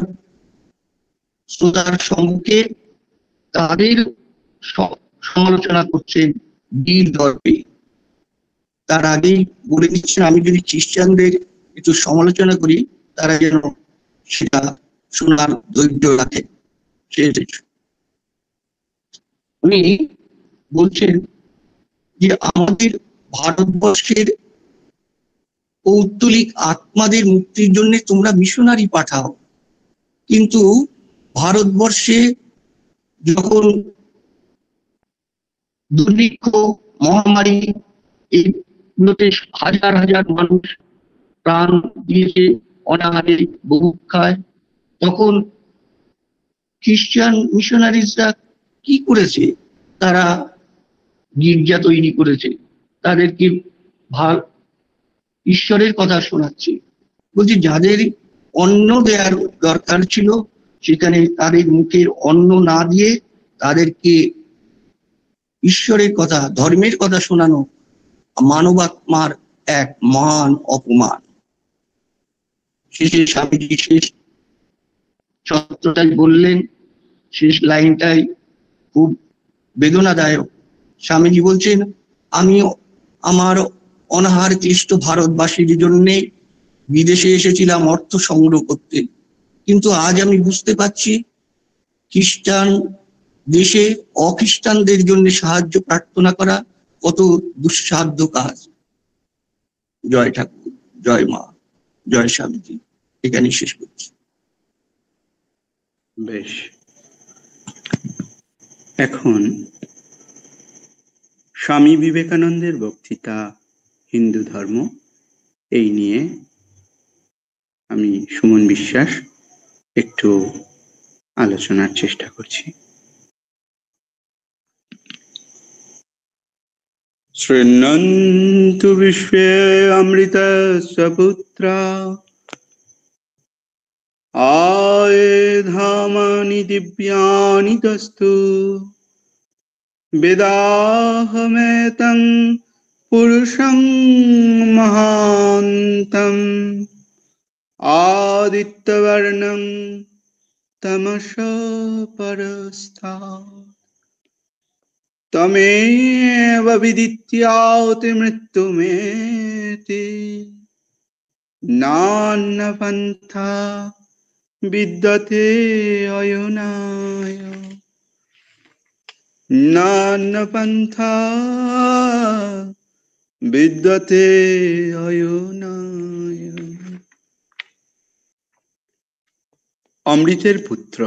শ্রোতার সম্মুখে তাদের সমালোচনা করছেন বীর দর্পে। তার আগেই বলে দিচ্ছেন, আমি যদি খ্রিস্টানদের একটু সমালোচনা করি, তারা যেন সেটা শোনার ধৈর্য রাখে। উনি বলছেন যে আমাদের ভারতবর্ষের পৌত্তলিক আত্মাদের মুক্তির জন্য তোমরা মিশনারি পাঠাও, কিন্তু ভারতবর্ষে যখন দুর্ভিক্ষ, মহামারী, এইগুলোতে হাজার হাজার মানুষ প্রাণ দিয়েছে, অনাহারে বুভুক্ষায়। তখন খ্রিস্টান মিশনারিজরা কি করেছে? তারা গির্জা তৈরি করেছে, তাদেরকে ঈশ্বরের কথা শোনাচ্ছে। বলছি, যাদের অন্ন দেওয়ার দরকার ছিল সেখানে তাদের মুখের অন্ন না দিয়ে তাদেরকে ঈশ্বরের কথা, ধর্মের কথা শোনানো মানবাত্মার এক মান অপমান। শেষে স্বামীজি শেষ সত্যটাই বললেন, শেষ লাইনটাই খুব বেদনাদায়ক। স্বামীজি বলছেন, আমি আমার অনাহার ক্লিষ্ট ভারতবাসীর জন্য বিদেশে এসেছিলাম অর্থ সংগ্রহ করতে, কিন্তু আজ আমি বুঝতে পারছি খ্রিস্টান দেশে অখ্রিস্টানদের জন্য সাহায্য প্রার্থনা করা কত দুঃসাধ্য কাজ। জয় ঠাকুর, জয় মা, জয় স্বামীজি। এখানে শেষ করছি। বেশ, এখন স্বামী বিবেকানন্দের বক্তৃতা হিন্দু ধর্ম, এই নিয়ে আমি সুমন বিশ্বাস একটু আলোচনার চেষ্টা করছি। শৃণ্বন্তু বিশ্বে অমৃতস্য পুত্রা আয়েধামানি দিব্যানি তস্তু বেদাহমেতং পুরুষং মহান্তম আদিত্যবর্ণং তমস পরস্তাৎ তমেব বিদিত্যাতি মৃত্যুমেতি নান্য পন্থা বিদ্যতে অয়নায় নান্য পন্থা বিদ্যতে অয়নায়। অমৃতের পুত্র,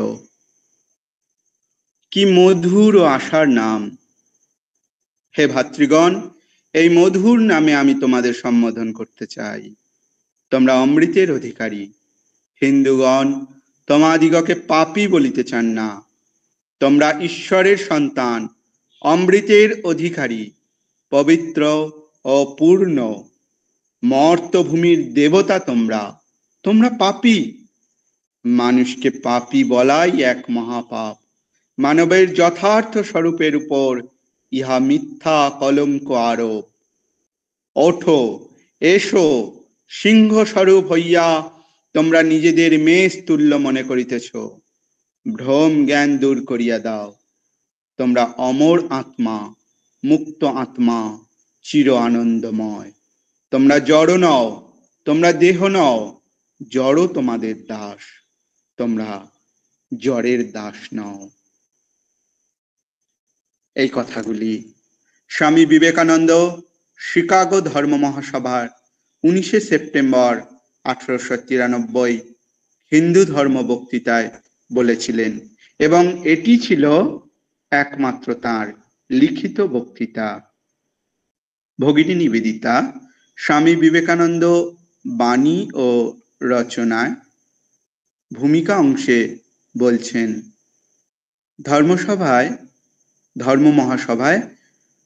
কি মধুর ও আশার নাম! হে ভাতৃগণ, এই মধুর নামে আমি তোমাদের সম্বোধন করতে চাই। তোমরা অমৃতের অধিকারী। হিন্দুগণ তোমাদিগকে পাপী বলিতে চান না। তোমরা ঈশ্বরের সন্তান, অমৃতের অধিকারী, পবিত্র ও পূর্ণ মর্তভূমির দেবতা। তোমরা পাপী। মানুষকে পাপী বলাই এক মহাপাপ। মানবের যথার্থ স্বরূপের উপর ইহা মিথ্যা কলঙ্ক আরোপ। ওঠো, এসো, সিংহ স্বরূপ হইয়া তোমরা নিজেদের মেষ তুল্য মনে করিতেছ। ভ্রম জ্ঞান দূর করিয়া দাও। তোমরা অমর আত্মা, মুক্ত আত্মা, চির আনন্দময়। তোমরা জড় নও, তোমরা দেহ নও। জড় তোমাদের দাস, তোমরা জড়ের দাস নও। এই কথাগুলি স্বামী বিবেকানন্দ শিকাগো ধর্ম মহাসভার 19 সেপ্টেম্বর 1893 হিন্দু ধর্ম বক্তৃতায় বলেছিলেন, এবং এটি ছিল একমাত্র তাঁর লিখিত বক্তৃতা। ভগিনী নিবেদিতা স্বামী বিবেকানন্দ বাণী ও রচনায় ভূমিকা অংশে বলছেন, ধর্ম মহাসভায়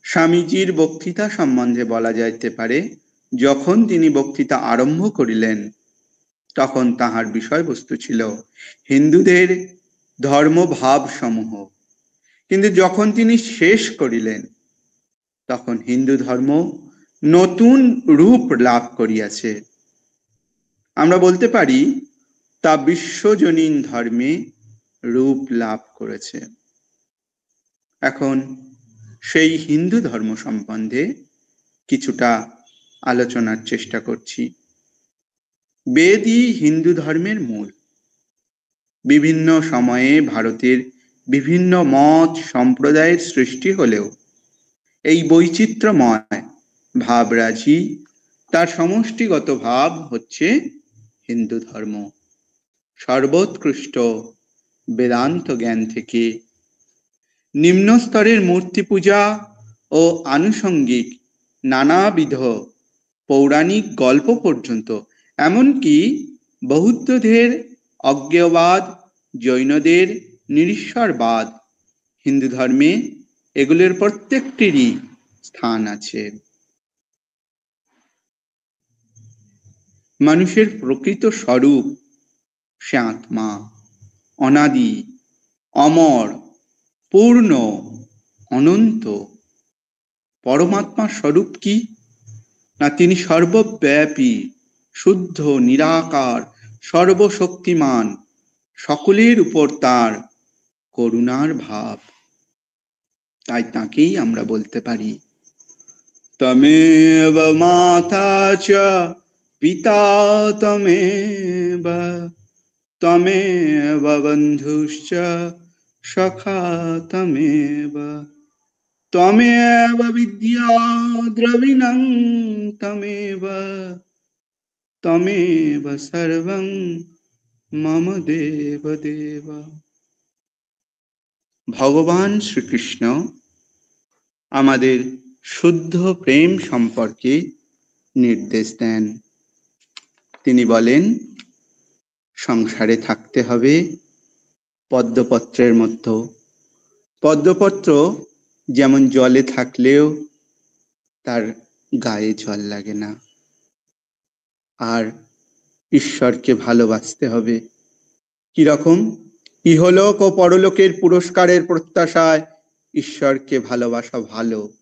স্বামীজির বক্তৃতা সম্বন্ধে বলা যাইতে পারে, যখন তিনি বক্তৃতা আরম্ভ করিলেন তখন তাহার বিষয়বস্তু ছিল হিন্দুদের ধর্মভাব সমূহ, কিন্তু যখন তিনি শেষ করিলেন তখন হিন্দু ধর্ম নতুন রূপ লাভ করিয়াছে। আমরা বলতে পারি তা বিশ্বজনীন ধর্মে রূপ লাভ করেছে। এখন সেই হিন্দু ধর্ম সম্বন্ধে কিছুটা আলোচনার চেষ্টা করছি। বেদই হিন্দু ধর্মের মূল। বিভিন্ন সময়ে ভারতের বিভিন্ন মত সম্প্রদায়ের সৃষ্টি হলেও এই বৈচিত্র্যময় ভাবরাজি, তার সমষ্টিগত ভাব হচ্ছে হিন্দু ধর্ম। সর্বোৎকৃষ্ট বেদান্ত জ্ঞান থেকে নিম্ন স্তরের মূর্তি পূজা ও আনুষঙ্গিক নানাবিধ পৌরাণিক গল্প পর্যন্ত, এমনকি বৌদ্ধদের অজ্ঞেয়বাদ, জৈনদের নিরীশ্বরবাদ, হিন্দু ধর্মে এগুলোর প্রত্যেকটিরই স্থান আছে। মানুষের প্রকৃত স্বরূপ সে আত্মা, অনাদি, অমর, পূর্ণ, অনন্ত। পরমাত্মার স্বরূপ কি না, তিনি সর্বব্যাপী, শুদ্ধ, নিরাকার, সর্বশক্তিমান, সকলের উপর তার করুণার ভাব। তাই তাকেই আমরা বলতে পারি তমেব মাতা চ পিতা তমেব, তমেব বন্ধুশ্চ সখা তমেব, তমেব বিদ্যা দ্রবিণং তমেব, তমেব সর্বং মম দেব দেব। ভগবান শ্রীকৃষ্ণ আমাদের শুদ্ধ প্রেম সম্পর্কে নির্দেশ দেন। তিনি বলেন, সংসারে থাকতে হবে পদ্মপত্রের মতো। পদ্মপত্র যেমন জলে থাকলেও তার গায়ে জল লাগে না। আর ঈশ্বরকে ভালোবাসতে হবে। কিরকম? ইহলোক ও পরলোকের পুরস্কারের প্রত্যাশায় ঈশ্বরকে ভালোবাসা ভালো,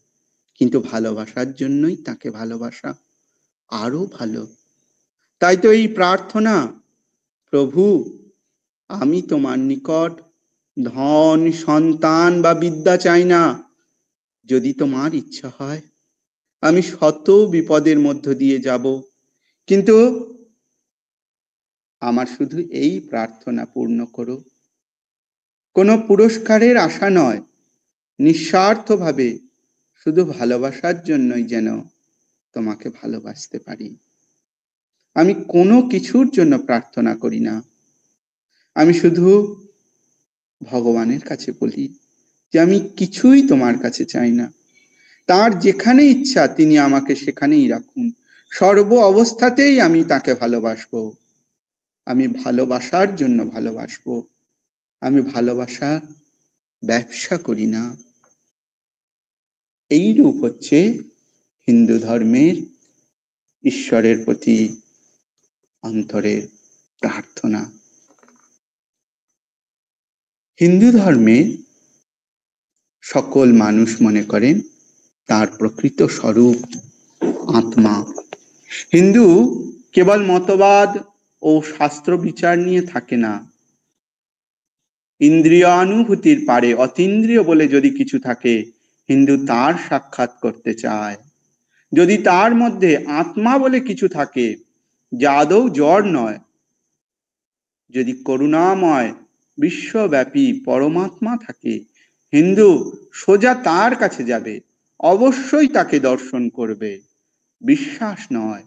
কিন্তু ভালোবাসার জন্যই তাকে ভালোবাসা আরো ভালো। তাই তো এই প্রার্থনা, প্রভু আমি তোমার নিকট ধন, সন্তান বা বিদ্যা চাই না। যদি তোমার ইচ্ছা হয় আমি শত বিপদের মধ্য দিয়ে যাব, কিন্তু আমার শুধু এই প্রার্থনা পূর্ণ করো। কোনো পুরস্কারের আশা নয়, নিঃস্বার্থভাবে শুধু ভালোবাসার জন্যই যেন তোমাকে ভালোবাসতে পারি। আমি কোনো কিছুর জন্য প্রার্থনা করি না। আমি শুধু ভগবানের কাছে বলি যে আমি কিছুই তোমার কাছে চাই না। তার যেখানে ইচ্ছা তিনি আমাকে সেখানেই রাখুন। সর্ব অবস্থাতেই আমি তাকে ভালোবাসবো। আমি ভালোবাসার জন্য ভালোবাসবো। আমি ভালোবাসা ব্যবসা করি না। এই রূপ হচ্ছে হিন্দু ধর্মের ঈশ্বরের প্রতি অন্তরের প্রার্থনা। হিন্দু ধর্মে সকল মানুষ মনে করেন তার প্রকৃত স্বরূপ আত্মা। হিন্দু কেবল মতবাদ ও শাস্ত্র বিচার নিয়ে থাকে না। ইন্দ্রিয়ানুভূতির পারে অতীন্দ্রিয় বলে যদি কিছু থাকে, হিন্দু তার সাক্ষাৎ করতে চায়। যদি তার মধ্যে আত্মা বলে কিছু থাকে যা আদৌ জড় নয়, যদি করুণাময় বিশ্বব্যাপী পরমাত্মা থাকে, হিন্দু সোজা তার কাছে যাবে, অবশ্যই তাকে দর্শন করবে। বিশ্বাস নয়,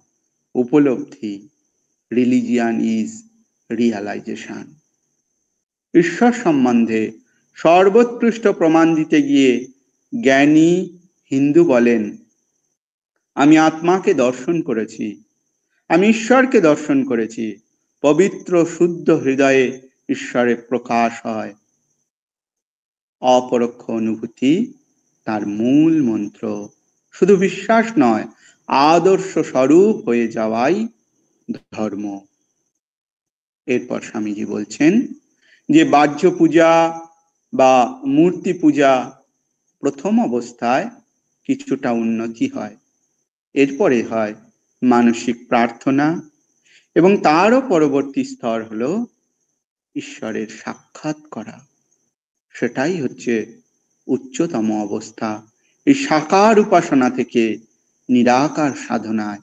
উপলব্ধি। Religion is realisation. ঈশ্বর সম্বন্ধে সর্বোৎকৃষ্ট প্রমাণ দিতে গিয়ে জ্ঞানী হিন্দু বলেন, আমি আত্মাকে দর্শন করেছি, আমি ঈশ্বরকে দর্শন করেছি। পবিত্র শুদ্ধ হৃদয়ে ঈশ্বরের প্রকাশ হয়। অপরোক্ষ অনুভূতি তার মূল মন্ত্র। শুধু বিশ্বাস নয়, আদর্শ স্বরূপ হয়ে যাওয়াই ধর্ম। এরপর স্বামীজি বলছেন যে বাহ্য পূজা বা মূর্তি পূজা প্রথম অবস্থায় কিছুটা উন্নতি হয়, এরপরে হয় মানসিক প্রার্থনা, এবং তারও পরবর্তী স্তর হলো ঈশ্বরের সাক্ষাৎ করা। সেটাই হচ্ছে উচ্চতম অবস্থা। এই সাকার উপাসনা থেকে নিরাকার সাধনায়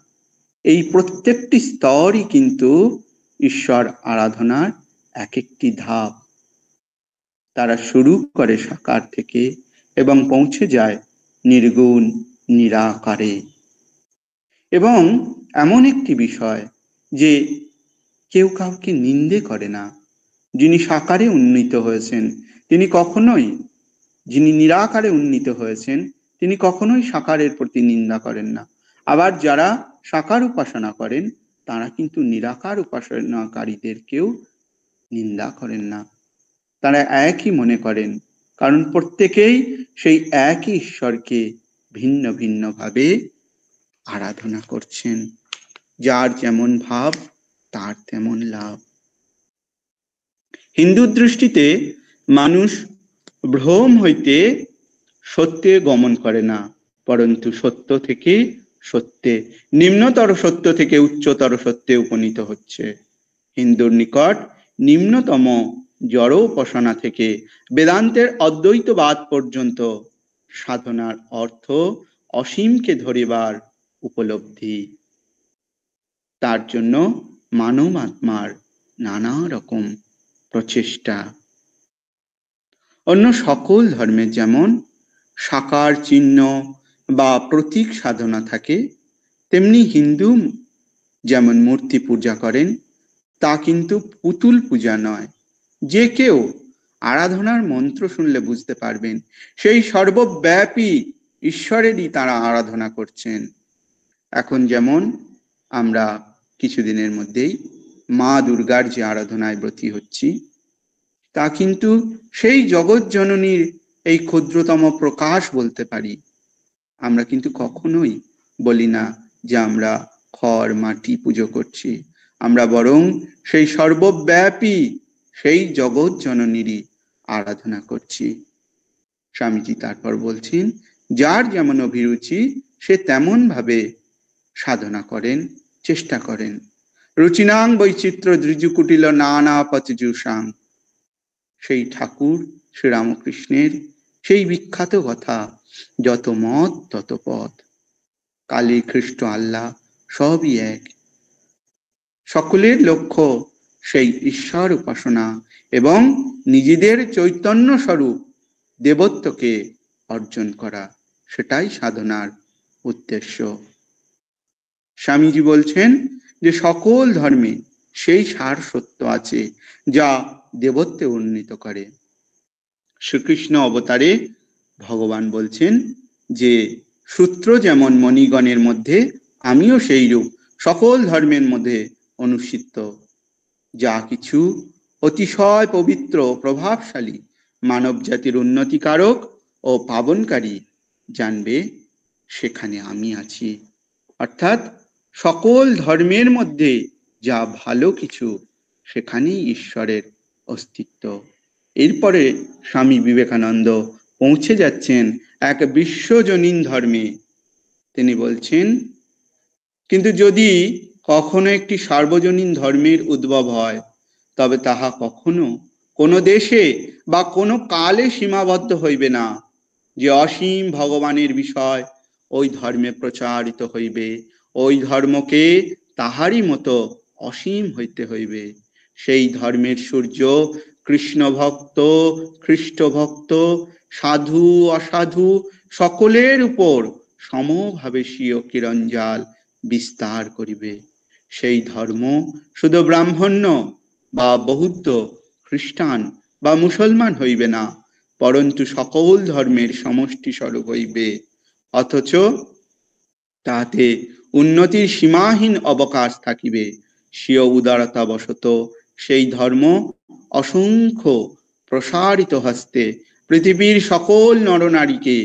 এই প্রত্যেকটি স্তরই কিন্তু ঈশ্বর আরাধনার এক একটি ধাপ। তারা শুরু করে সাকার থেকে এবং পৌঁছে যায় নির্গুণ নিরাকারে। এবং এমন একটি বিষয় যে কেউ কাউকে নিন্দে করে না। যিনি সাকারে উন্নীত হয়েছেন তিনি কখনোই, যিনি নিরাকারে উন্নীত হয়েছেন তিনি কখনোই সাকারের প্রতি নিন্দা করেন না। আবার যারা সাকার উপাসনা করেন তারা কিন্তু নিরাকার উপাসনাকারীদেরকেও নিন্দা করেন না, তারা একই মনে করেন, কারণ প্রত্যেকেই সেই একই ঈশ্বরকে ভিন্ন ভিন্ন ভাবে আরাধনা করছেন। যার যেমন ভাব তার তেমন লাভ। হিন্দু দৃষ্টিতে মানুষ ভ্রম হইতে সত্যে গমন করে না, পরন্তু সত্য থেকে সত্যে, নিম্নতর সত্য থেকে উচ্চতর সত্যে উপনীত হচ্ছে। হিন্দুর নিকট নিম্নতম জড় উপাসনা থেকে বেদান্তের অদ্বৈতবাদ পর্যন্ত সাধনার অর্থ অসীমকে ধরিবার উপলব্ধি। তার জন্য মানব আত্মার নানা রকম প্রচেষ্টা। অন্য সকল ধর্মের যেমন সাকার চিহ্ন বা প্রতীক সাধনা থাকে, তেমনি হিন্দু যেমন মূর্তি পূজা করেন, তা কিন্তু পুতুল পূজা নয়। যে কেউ আরাধনার মন্ত্র শুনলে বুঝতে পারবেন সেই সর্বব্যাপী ঈশ্বরেরই তারা আরাধনা করছেন। এখন যেমন আমরা কিছুদিনের মধ্যেই মা দুর্গার যে আরাধনায় ব্রতী হচ্ছি, তা কিন্তু সেই জগৎ জননীর এই ক্ষুদ্রতম প্রকাশ বলতে পারি। আমরা কিন্তু কখনোই বলি না যে আমরা খড় মাটি পুজো করছি, আমরা বরং সেই সর্বব্যাপী সেই জগৎ জননীরই আরাধনা করছি। স্বামীজি তারপর বলছেন, যার যেমন অভিরুচি সে তেমন ভাবে সাধনা করেন, চেষ্টা করেন। রুচিনাং বৈচিত্র্য দ্রিজুকুটিল নানা পথজুষাং, সেই ঠাকুর শ্রীরামকৃষ্ণের সেই বিখ্যাত কথা, যত মত তত পথ, কালী খ্রিস্ট আল্লাহ সবই এক। সকলের লক্ষ্য সেই ঈশ্বর উপাসনা এবং নিজেদের চৈতন্য স্বরূপ দেবত্বকে অর্জন করা, সেটাই সাধনার উদ্দেশ্য। স্বামীজি বলছেন যে সকল ধর্মে সেই সার সত্য আছে যা দেবত্বে উন্নীত করে। শ্রীকৃষ্ণ অবতারে ভগবান বলছেন যে সূত্র যেমন মণিগণের মধ্যে, আমিও সেই রূপ সকল ধর্মের মধ্যে অনুষ্ঠিত। যা কিছু অতিশয় পবিত্র প্রভাবশালী মানব জাতির উন্নতিকারক ও পাবনকারী জানবে, সেখানে আমি আছি। অর্থাৎ সকল ধর্মের মধ্যে যা ভালো কিছু, সেখানেই ঈশ্বরের অস্তিত্ব। এরপরে স্বামী বিবেকানন্দ পৌঁছে যাচ্ছেন এক বিশ্বজনীন ধর্মে। তিনি বলছেন, কিন্তু যদি কখনো একটি সার্বজনীন ধর্মের উদ্ভব হয়, তবে তাহা কখনো কোনো দেশে বা কোনো কালে সীমাবদ্ধ হইবে না। যে অসীম ভগবানের বিষয় ওই ধর্মে প্রচারিত হইবে, ওই ধর্মকে তাহারই মতো অসীম হইতে হইবে। সেই ধর্মের সূর্য কৃষ্ণ ভক্ত, খ্রিস্ট ভক্ত, সাধু অসাধু সকলের উপর সমভাবে স্বীয় কিরণজাল বিস্তার করিবে। সেই ধর্ম শুধু ব্রাহ্মণ্য বা বৌদ্ধ, খ্রিস্টান বা মুসলমান হইবে না, পরন্তু সকল ধর্মের সমষ্টি স্বরূপ হইবে। অথচ তাতে উন্নতির সীমাহীন অবকাশ থাকিবে। স্বীয় উদারতা বশত সেই ধর্ম অসংখ্য প্রসারিত হস্তে পৃথিবীর সকল নরনারীকে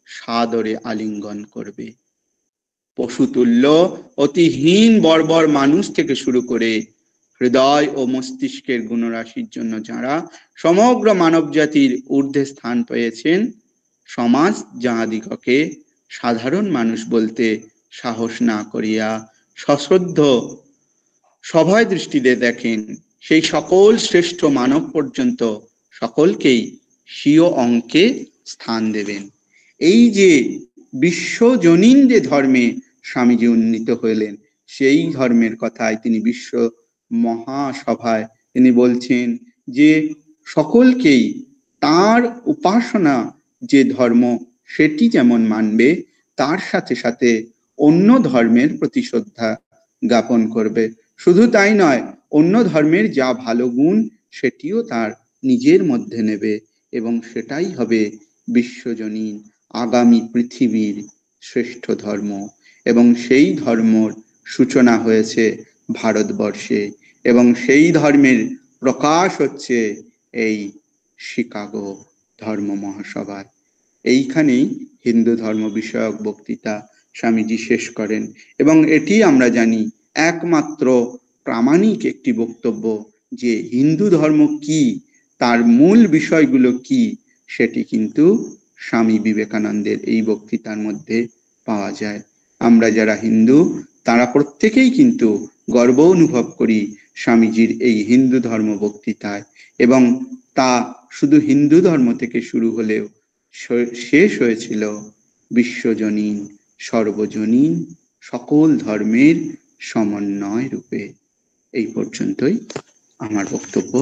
সাদরে আলিঙ্গন করবে। পশুতুল্য অতিহীন বর্বর মানুষ থেকে শুরু করে হৃদয় ও মস্তিষ্কের গুণরাশির জন্য যারা সমগ্র মানব জাতির ঊর্ধ্বে স্থান পেয়েছেন, সমাজ যাহাদিগকে সাধারণ মানুষ বলতে সাহস না করিয়া সশ্রদ্ধ সভয় দৃষ্টিতে দেখেন, সেই সকল শ্রেষ্ঠ মানব পর্যন্ত সকলকেই স্বীয় অঙ্কে স্থান দেবেন। এই যে বিশ্বজনীন যে ধর্মে স্বামীজি উন্নীত হইলেন, সেই ধর্মের কথায় তিনি বিশ্ব মহাসভায় তিনি বলছেন যে সকলকেই তার উপাসনা যে ধর্ম সেটি যেমন মানবে, তার সাথে সাথে অন্য ধর্মের প্রতি শ্রদ্ধা জ্ঞাপন করবে। শুধু তাই নয়, অন্য ধর্মের যা ভালো গুণ সেটিও তার নিজের মধ্যে নেবে, এবং সেটাই হবে বিশ্বজনীন আগামী পৃথিবীর শ্রেষ্ঠ ধর্ম। এবং সেই ধর্মর সূচনা হয়েছে ভারতবর্ষে, এবং সেই ধর্মের প্রকাশ হচ্ছে এই শিকাগো ধর্ম মহাসভায়। এইখানেই হিন্দু ধর্ম বিষয়ক বক্তৃতা স্বামীজি শেষ করেন, এবং এটি আমরা জানি একমাত্র প্রামাণিক একটি বক্তব্য যে হিন্দু ধর্ম কি, তার মূল বিষয়গুলো কি, সেটি কিন্তু স্বামী বিবেকানন্দের এই বক্তৃতার মধ্যে পাওয়া যায়। আমরা যারা হিন্দু তারা প্রত্যেকেই কিন্তু গর্ব অনুভব করি স্বামীজির এই হিন্দু ধর্ম বক্তৃতায়, এবং তা শুধু হিন্দু ধর্ম থেকে শুরু হলেও শেষ হয়েছিল বিশ্বজনীন সর্বজনীন সকল ধর্মের সমন্বয় রূপে। এই পর্যন্তই আমার বক্তব্য।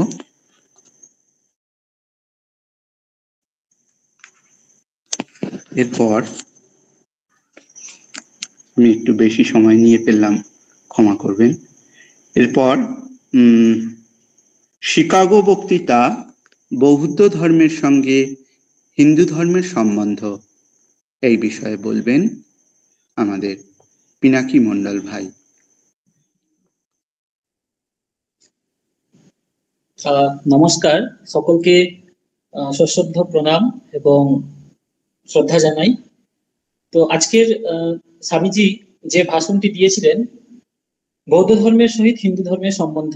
এরপর আমি একটু বেশি সময় নিয়ে ফেললাম, ক্ষমা করবেন। এরপর শিকাগো বক্তৃতা বৌদ্ধ ধর্মের সঙ্গে হিন্দু ধর্মের সম্বন্ধ, এই বিষয়ে বলবেন আমাদের পিনাকি মণ্ডল ভাই। নমস্কার সকলকে, সশ্রদ্ধ প্রণাম এবং শ্রদ্ধা জানাই। তো আজকের স্বামীজি যে ভাষণটি দিয়েছিলেন বৌদ্ধ ধর্মের সহিত হিন্দু ধর্মের সম্বন্ধ,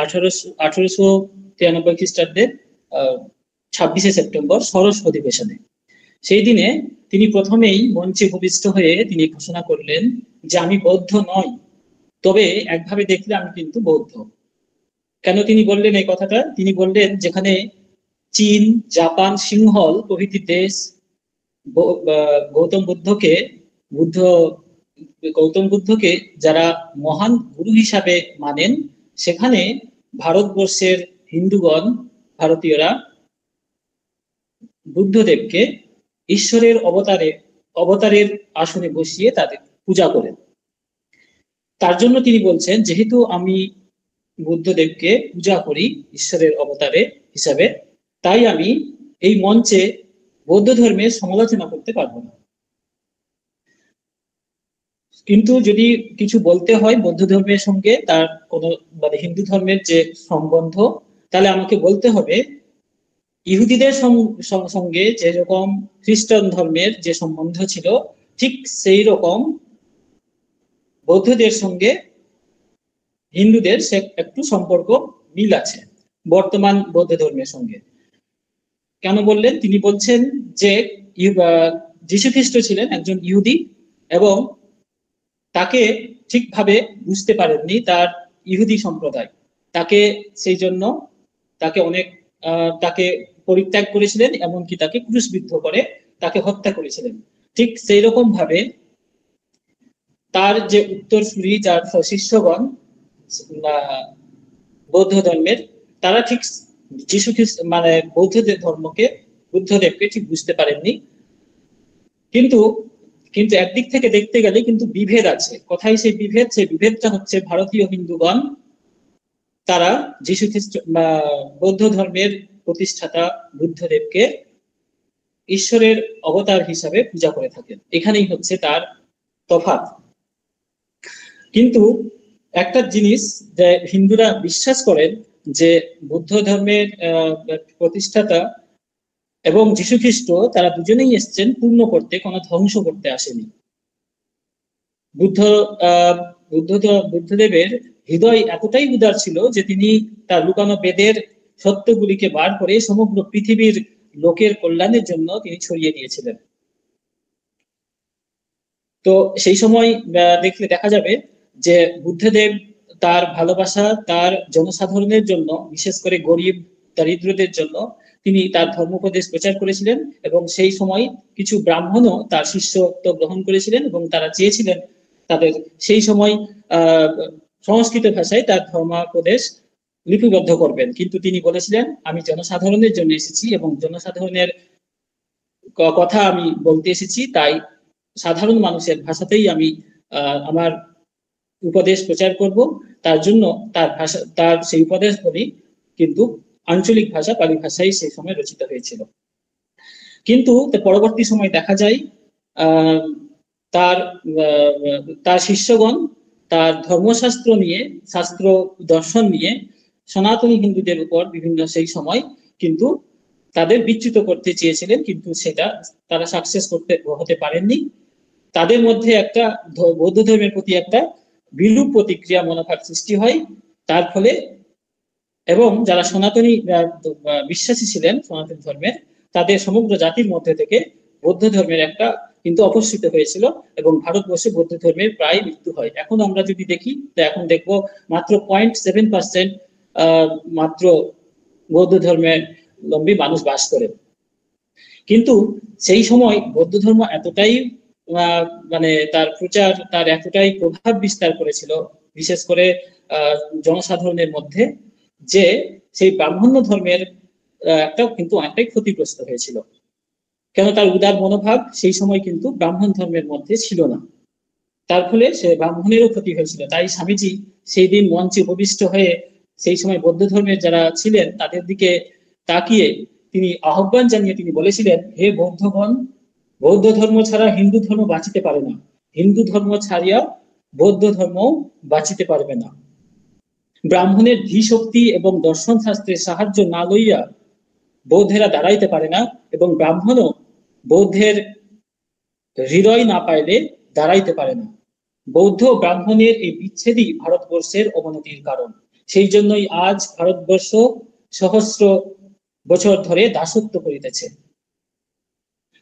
1893 খ্রিস্টাব্দের 26শে সেপ্টেম্বর ষোড়শ অধিবেশনে, সেই দিনে তিনি প্রথমেই মঞ্চে ভূমিষ্ঠ হয়ে তিনি ঘোষণা করলেন যে আমি বৌদ্ধ নই, তবে একভাবে দেখলে আমি কিন্তু বৌদ্ধ। কেন তিনি বললেন এই কথাটা? তিনি বললেন যেখানে চীন, জাপান, সিংহল প্রভৃতি দেশ গৌতম বুদ্ধকে যারা মহান গুরু হিসাবে মানেন, সেখানে ভারতবর্ষের হিন্দুগণ, ভারতীয়রা বুদ্ধদেবকে ঈশ্বরের অবতারের আসনে বসিয়ে তাদের পূজা করেন। তার জন্য তিনি বলছেন, যেহেতু আমি বুদ্ধদেবকে পূজা করি ঈশ্বরের অবতারে হিসাবে, তাই আমি এই মঞ্চে বৌদ্ধ ধর্মের সমালোচনা করতে পারবো না। কিন্তু যদি কিছু বলতে হয় বৌদ্ধ ধর্মের সঙ্গে তার কোনো হিন্দু ধর্মের যে সম্বন্ধ, তাহলে আমাকে বলতে হবে ইহুদিদের সঙ্গে যেরকম খ্রিস্টান ধর্মের যে সম্বন্ধ ছিল, ঠিক সেই রকম বৌদ্ধদের সঙ্গে হিন্দুদের সে একটু সম্পর্ক মিল আছে বর্তমান বৌদ্ধ ধর্মের সঙ্গে। কেন বললেন? তিনি বলছেন যে যীশু খ্রিস্ট ছিলেন একজন ইহুদি এবং তাকে ঠিকভাবে বুঝতে পারেননি তার ইহুদি সম্প্রদায়, তাকে সেই জন্য তাকে পরিত্যাগ করেছিলেন, এমনকি তাকে ক্রুশবিদ্ধ করে তাকে হত্যা করেছিলেন। ঠিক সেই রকম ভাবে তার যে উত্তরসূরি, যার শিষ্যগণ বৌদ্ধ ধর্মের, তারা ঠিক যীশু খ্রিস্ট বুদ্ধদেবকে ঠিক বুঝতে পারেননি। কিন্তু একদিক থেকে দেখতে গেলে কিন্তু বিভেদ আছে। কোথায় সেই বিভেদ? সেই বিভেদটা হচ্ছে ভারতীয় হিন্দুগণ তারা যীশু খ্রিস্ট বৌদ্ধ ধর্মের প্রতিষ্ঠাতা বুদ্ধদেবকে ঈশ্বরের অবতার হিসাবে পূজা করে থাকেন। এখানেই হচ্ছে তার তফাৎ। কিন্তু একটা জিনিস যে হিন্দুরা বিশ্বাস করেন যে বুদ্ধ ধর্মের প্রতিষ্ঠাতা এবং যীশু খ্রিস্ট তারা দুজনেই এসেছেন পূর্ণ করতে, কোনো ধ্বংস করতে আসেনি। বুদ্ধদেবের হৃদয় এতটাই উদার ছিল যে তিনি তার লুকানো বেদের সত্যগুলিকে বার করে সমগ্র পৃথিবীর লোকের কল্যাণের জন্য তিনি ছড়িয়ে দিয়েছিলেন। তো সেই সময় দেখলে দেখা যাবে যে বুদ্ধদেব তার ভালোবাসা তার জনসাধারণের জন্য, বিশেষ করে গরিব দরিদ্রদের জন্য তিনি তার ধর্মোপদেশ প্রচার করেছিলেন, এবং সেই সময় কিছু ব্রাহ্মণও তার শিষ্যত্ব গ্রহণ করেছিলেন এবং তারা চেয়েছিলেন তাদের সেই সময় সংস্কৃত ভাষায় তার ধর্মোপদেশ লিপিবদ্ধ করবেন। কিন্তু তিনি বলেছিলেন, আমি জনসাধারণের জন্য এসেছি এবং জনসাধারণের কথা আমি বলতে এসেছি, তাই সাধারণ মানুষের ভাষাতেই আমি আমার উপদেশ প্রচার করব। তার জন্য তার সেই উপদেশগুলি কিন্তু আঞ্চলিক ভাষা পালি ভাষায় সেই সময় রচিত হয়েছিল। কিন্তু পরবর্তী সময় দেখা যায় তার শিষ্যগণ তার ধর্মশাস্ত্র নিয়ে, শাস্ত্র দর্শন নিয়ে সনাতনী হিন্দুদের উপর বিভিন্ন সেই সময় কিন্তু তাদের বিচ্যুত করতে চেয়েছিলেন, কিন্তু সেটা তারা সাকসেস হতে পারেননি। তাদের মধ্যে একটা বৌদ্ধ ধর্মের প্রতি একটা বিরূপ প্রতিক্রিয়া মনোভাব সৃষ্টি হয়। তার ফলে এবং যারা সনাতনী বিশ্বাসী ছিলেন সনাতন ধর্মের, তাদের সমগ্র জাতির মধ্যে থেকে বৌদ্ধ ধর্মের একটা কিন্তু অপসৃত হয়েছিল এবং ভারতবর্ষে বৌদ্ধ ধর্মের প্রায় মৃত্যু হয়। এখন আমরা যদি দেখি তো এখন দেখবো মাত্র 0.7% মাত্র বৌদ্ধ ধর্মের লম্বী মানুষ বাস করে। কিন্তু সেই সময় বৌদ্ধ ধর্ম এতটাই মানে তার প্রচার, তার এতটাই প্রভাব বিস্তার করেছিল বিশেষ করে জনসাধারণের মধ্যে, যে সেই ব্রাহ্মণ্য ধর্মের একটা কিন্তু অনেকটাই ক্ষতিগ্রস্ত হয়েছিল। কেন? তার উদার মনোভাব সেই সময় কিন্তু ব্রাহ্মণ ধর্মের মধ্যে ছিল না, তার ফলে সে ব্রাহ্মণেরও ক্ষতি হয়েছিল। তাই স্বামীজি সেই দিন মঞ্চে উপবিষ্ট হয়ে সেই সময় বৌদ্ধ ধর্মের যারা ছিলেন তাদের দিকে তাকিয়ে তিনি আহ্বান জানিয়ে তিনি বলেছিলেন, হে বৌদ্ধগণ, বৌদ্ধ ধর্ম ছাড়া হিন্দু ধর্ম বাঁচিতে পারে না, হিন্দু ধর্ম ছাড়িয়া বৌদ্ধ ধর্ম বাঁচিতে পারবে না। ব্রাহ্মণের ধী শক্তি এবং দর্শন শাস্ত্রের সাহায্য না লইয়া বৌদ্ধেরা দাঁড়াইতে পারে না, এবং ব্রাহ্মণও বৌদ্ধের হৃদয় না পাইলে দাঁড়াইতে পারে না। বৌদ্ধ ব্রাহ্মণের এই বিচ্ছেদই ভারতবর্ষের অবনতির কারণ। সেই জন্যই আজ ভারতবর্ষ সহস্র বছর ধরে দাসত্ব করিতেছে।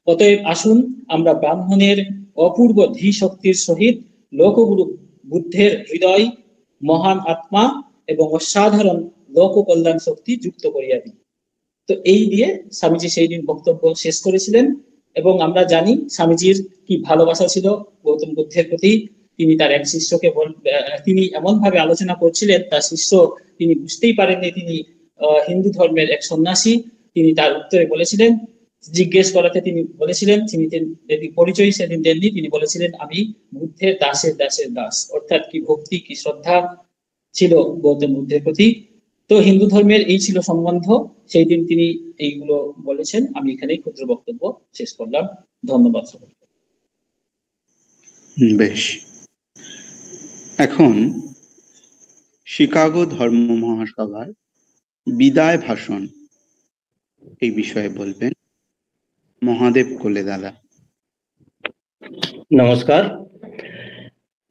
অতএব আসুন আমরা ব্রাহ্মণের অপূর্ব ধী শক্তির সহিত লোকগুরু বুদ্ধের হৃদয়, মহান আত্মা এবং অসাধারণ লোক কল্যাণ শক্তি যুক্ত করিয়া দিই। তো এই দিয়ে স্বামীজি সেই দিন বক্তব্য শেষ করেছিলেন। এবং আমরা জানি স্বামীজির কি ভালোবাসা ছিল গৌতম বুদ্ধের প্রতি। তিনি তার এক শিষ্যকে তিনি এমন ভাবে আলোচনা করছিলেন, তার শিষ্য তিনি বুঝতেই পারেননি তিনি হিন্দু ধর্মের এক সন্ন্যাসী। তিনি তার উত্তরে বলেছিলেন, জিজ্ঞেস করাতে তিনি বলেছিলেন, তিনি পরিচয় সেদিন দেননি, তিনি বলেছিলেন আমি বুদ্ধের দাসের দাসের দাস। অর্থাৎ কি ভক্তি, কি শ্রদ্ধা ছিল গৌতম বুদ্ধের প্রতি। তো হিন্দু ধর্মের এই ছিল সম্বন্ধ, সেই দিন তিনি এইগুলো বলেছেন। আমি এখানেই ক্ষুদ্র বক্তব্য শেষ করলাম। ধন্যবাদ সকলকে। বেশ, এখন শিকাগো ধর্ম মহাসভার বিদায় ভাষণ এই বিষয়ে বলবেন মহাদেব কোলে দাদা। নমস্কার।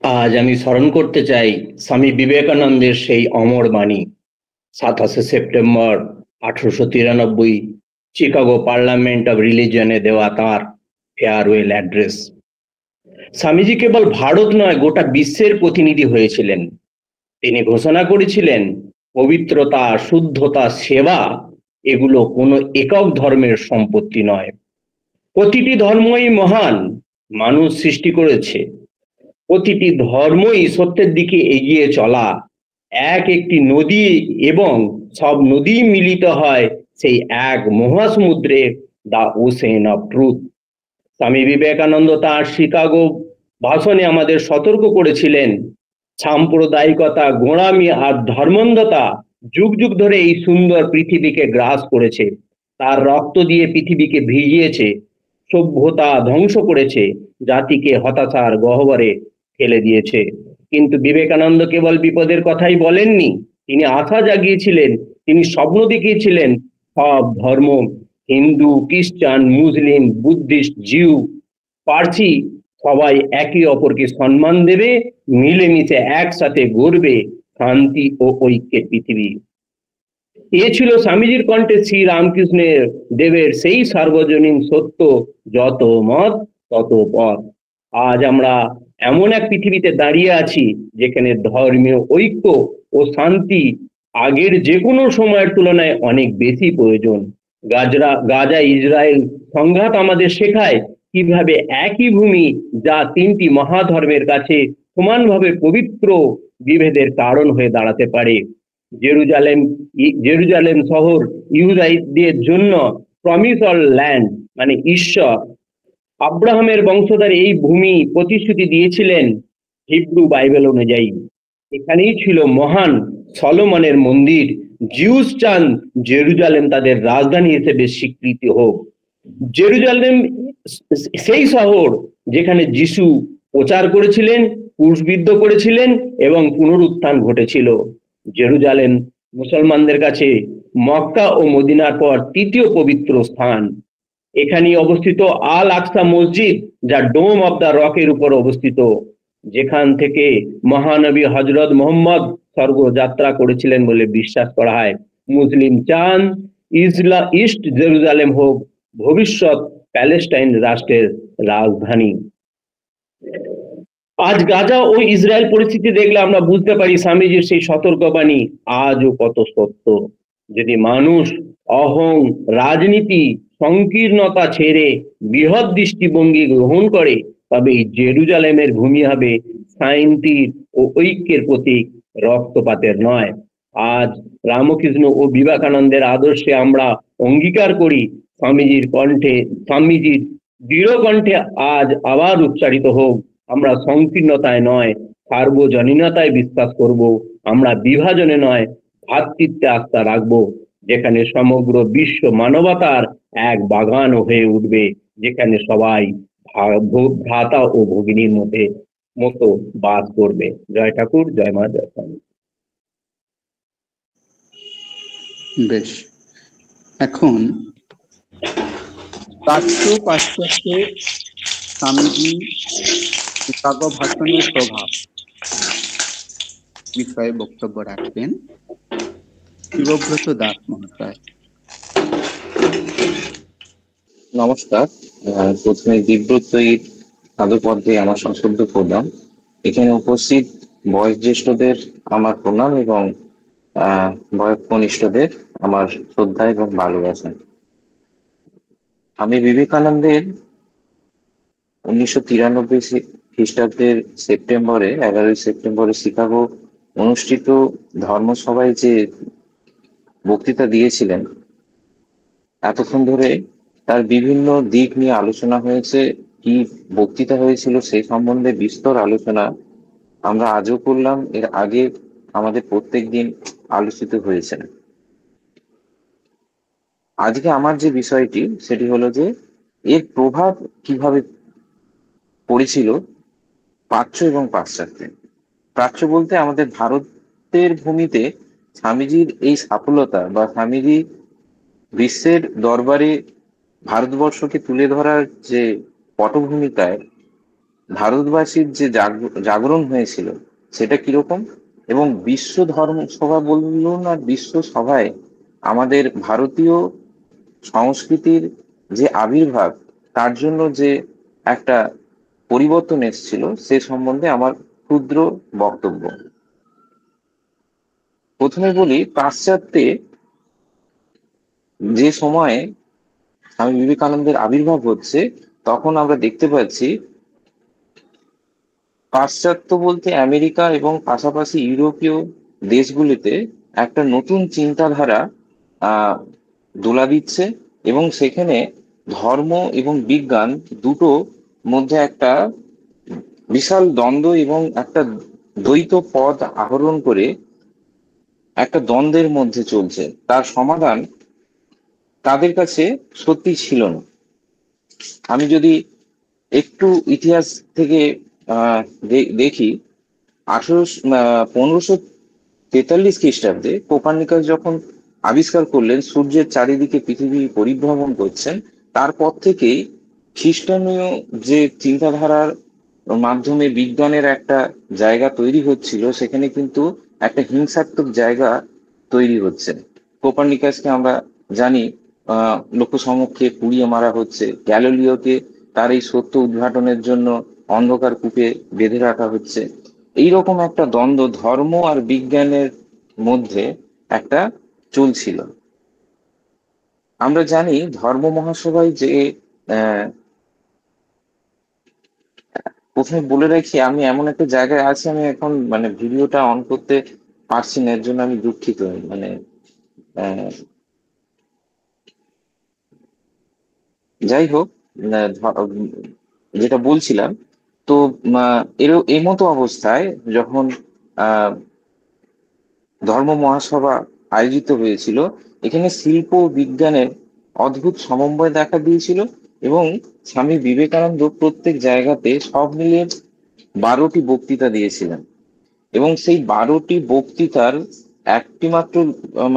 আজ আমি স্মরণ করতে চাই স্বামী বিবেকানন্দের সেই অমর বাণী, 27শে সেপ্টেম্বর 1893 চিকাগো পার্লামেন্ট অব রিলিজনে দেওয়া তার ফেয়ারওয়েল অ্যাড্রেস। স্বামীজি কেবল ভারত নয়, গোটা বিশ্বের প্রতিনিধি হয়েছিলেন। তিনি ঘোষণা করেছিলেন, পবিত্রতা, শুদ্ধতা, সেবা এগুলো কোনো একক ধর্মের সম্পত্তি নয়। প্রতিটি ধর্মই মহান, মানুষ সৃষ্টি করেছে। প্রতিটি ধর্মই সত্যের দিকে এগিয়ে চলা একটি নদী, এবং সব নদী মিলিত হয় সেই এক মহাসমুদ্রে, the ocean of truth. Swami Vivekananda তার শিকাগো ভাষণে আমাদের সতর্ক করেছিলেন, সাম্প্রদায়িকতা, গোঁড়ামি আর ধর্মান্ধতা যুগ যুগ ধরে এই সুন্দর পৃথিবীকে গ্রাস করেছে। তার রক্ত দিয়ে পৃথিবীকে ভিজিয়েছে, সভ্যতা ধ্বংস করেছে, জাতিকে হতাশার গহ্বরে ফেলে দিয়েছে। কিন্তু বিবেকানন্দ কেবল বিপদের কথাই বলেননি, তিনি আশা জাগিয়েছিলেন। তিনি স্বপ্ন দেখিয়েছিলেন সব ধর্ম, হিন্দু, খ্রিস্টান, মুসলিম, বুদ্ধিস্ট, জিউ, পার্সি সবাই একে অপরকে সম্মান দেবে, মিলেমিশে একসাথে গড়বে শান্তি ও ঐক্যের পৃথিবী। এ ছিল স্বামীজির কণ্ঠে শ্রী রামকৃষ্ণের দেবের সেই সার্বজনীন সত্য, যত মত তত পথ। আজ আমরা এমন এক পৃথিবীতে দাঁড়িয়ে আছি যেখানে ধর্মীয় ঐক্য ও শান্তি আগের যে কোনো সময়ের তুলনায় অনেক বেশি প্রয়োজন। গাজা ইসরায়েল সংঘাত আমাদের শেখায় কিভাবে একই ভূমি, যা তিনটি মহাধর্মের কাছে সমানভাবে পবিত্র, বিভেদের কারণ হয়ে দাঁড়াতে পারে। জেরুজালেম শহর ইহুদাইদের জন্য প্রমিসড ল্যান্ড, মানে ঈশ্বর আব্রাহামের বংশধর এই ভূমি প্রতিশ্রুতি দিয়েছিলেন হিব্রু বাইবেল অনুযায়ী। এখানেই ছিল মহান সলোমনের মন্দির। জিউস চান জেরুজালেম তাদের রাজধানী হিসেবে স্বীকৃতি হোক। জেরুজালেম সেই শহর যেখানে যিশু প্রচার করেছিলেন, ক্রুশবিদ্ধ করেছিলেন এবং পুনরুত্থান ঘটেছিল। জেরুজালেম মুসলমানদের কাছে মক্কা ও মদিনার পর তৃতীয় পবিত্র স্থান। এখানে অবস্থিত আল আকসা মসজিদ, যা ডোম অব দ্য রকের উপর অবস্থিত, যেখান থেকে মহানবী হজরত মোহাম্মদ স্বর্গযাত্রা করেছিলেন বলে বিশ্বাস করা হয়। মুসলিম চান ইস্ট জেরুজালেম হোক ভবিষ্যৎ প্যালেস্টাইন রাষ্ট্রের রাজধানী। আজ গাজা ও ইসরায়েল পরিস্থিতি দেখলে আমরা বুঝতে পারি স্বামীজির সেই সতর্কবাণী আজও কত সত্য। যদি মানুষ অহং, রাজনীতি, সংকীর্ণতা ছেড়ে বৃহৎ দৃষ্টিভঙ্গি গ্রহণ করে, তবে এই জেরুজালেমের ভূমি হবে শান্তির ও ঐক্যের প্রতীক, রক্তপাতের নয়। আজ রামকৃষ্ণ ও বিবেকানন্দের আদর্শে আমরা অঙ্গীকার করি, স্বামীজির দৃঢ় কণ্ঠে আজ আবার উচ্চারিত হোক, আমরা সংকীর্ণতায় নয় সার্বজনীনতায় বিশ্বাস করব, আমরা বিভাজনে নয় ভ্রাতৃত্বে আস্থা রাখবো, যেখানে সমগ্র বিশ্ব মানবতার এক বাগান হয়ে উঠবে, যেখানে সবাই ভ্রাতা ও ভগিনীর মতো বাস করবে। জয় ঠাকুর, জয় মা, জয় স্বামী। বেশ, এখন পাশ্চাত্যে স্বামীজি চিকাগো ভাষণের প্রভাব বিষয়ে বক্তব্য রাখবেন শিবব্রত দাস মহাশয়। নমস্কার। প্রথমে দিব্যত্রয়ীর সাধুপদে আমার সশ্রদ্ধ প্রণাম। এখানে উপস্থিত বয়োজ্যেষ্ঠদের আমার প্রণাম এবং বয়োকনিষ্ঠদের আমার শ্রদ্ধা এবং ভালোবাসা। আমি বিবেকানন্দের 1993 খ্রিস্টাব্দের 11 সেপ্টেম্বরে শিকাগো অনুষ্ঠিত ধর্মসভায় যে বক্তৃতা দিয়েছিলেন, এতক্ষণ ধরে তার বিভিন্ন দিক নিয়ে আলোচনা হয়েছে। কি বক্তৃতা হয়েছিল সেই সম্বন্ধে বিস্তর আলোচনা আমরা আজও করলাম, এর আগে আমাদের প্রত্যেক দিন আলোচিত হয়েছে। আজকে আমার যে বিষয়টি সেটি হলো যে এর প্রভাব কিভাবে পড়েছিল প্রাচ্য এবং পাশ্চাত্যে। প্রাচ্য বলতে আমাদের ভারতের ভূমিতে স্বামীজির এই সাফল্যতা বা স্বামীজি বিশ্বের দরবারে ভারতবর্ষকে তুলে ধরার যে পটভূমিকায় ভারতবাসীর যে জাগরণ হয়েছিল সেটা কিরকম, এবং বিশ্ব ধর্ম সভা বলুন আর বিশ্ব সভায় আমাদের ভারতীয় সংস্কৃতির যে আবির্ভাব, তার জন্য যে একটা পরিবর্তন এসেছিল, সে সম্বন্ধে আমার ক্ষুদ্র বক্তব্য। প্রথমে বলি, পাশ্চাত্যে যে সময়ে স্বামী বিবেকানন্দের আবির্ভাব হচ্ছে, তখন আমরা দেখতে পাচ্ছি পাশ্চাত্য বলতে আমেরিকা এবং পাশাপাশি ইউরোপীয় দেশগুলিতে একটা নতুন চিন্তাধারা দোলা দিচ্ছে, এবং সেখানে ধর্ম এবং বিজ্ঞান দুটো মধ্যে একটা বিশাল দ্বন্দ্ব এবং একটা দ্বৈত পদ আহরণ করে একটা দ্বন্দ্বের মধ্যে চলছে। তার সমাধান তাদের কাছে সত্যি ছিল না। আমি যদি একটু ইতিহাস থেকে দেখি, 1543 খ্রিস্টাব্দে কোপার্নিকাস যখন আবিষ্কার করলেন সূর্যের চারিদিকে পৃথিবী পরিভ্রমণ করছেন, তারপর থেকেই খ্রিস্টানীয় যে চিন্তাধারার মাধ্যমে বিজ্ঞানের একটা জায়গা তৈরি হচ্ছিল, সেখানে কিন্তু একটা হিংসাত্মক জায়গা তৈরি হচ্ছে। কোপার্নিকাসকে আমরা জানি লোক সমক্ষে পুড়িয়ে মারা হচ্ছে, গ্যালিলিওকে তার এই সত্য উদ্ঘাটনের জন্য অন্ধকার কূপে বেঁধে রাখা হচ্ছে। এইরকম একটা দ্বন্দ্ব ধর্ম আর বিজ্ঞানের মধ্যে একটা চলছিল। আমরা জানি ধর্ম মহাসভায় যে প্রথমে বলে রাখি, আমি এমন একটা জায়গায় আছি, আমি এখন মানে ভিডিওটা অন করতে পারছি না, এর জন্য আমি দুঃখিত। মানে যাই হোক, যেটা বলছিলাম, তো এই মতো অবস্থায় যখন ধর্ম মহাসভা আয়োজিত হয়েছিল, এখানে শিল্প ও বিজ্ঞানের অদ্ভুত সমন্বয় দেখা দিয়েছিল, এবং স্বামী বিবেকানন্দ প্রত্যেক জায়গাতে সব মিলিয়ে 12টি বক্তৃতা দিয়েছিলেন এবং সেই 12টি বক্তৃতার একটি মাত্র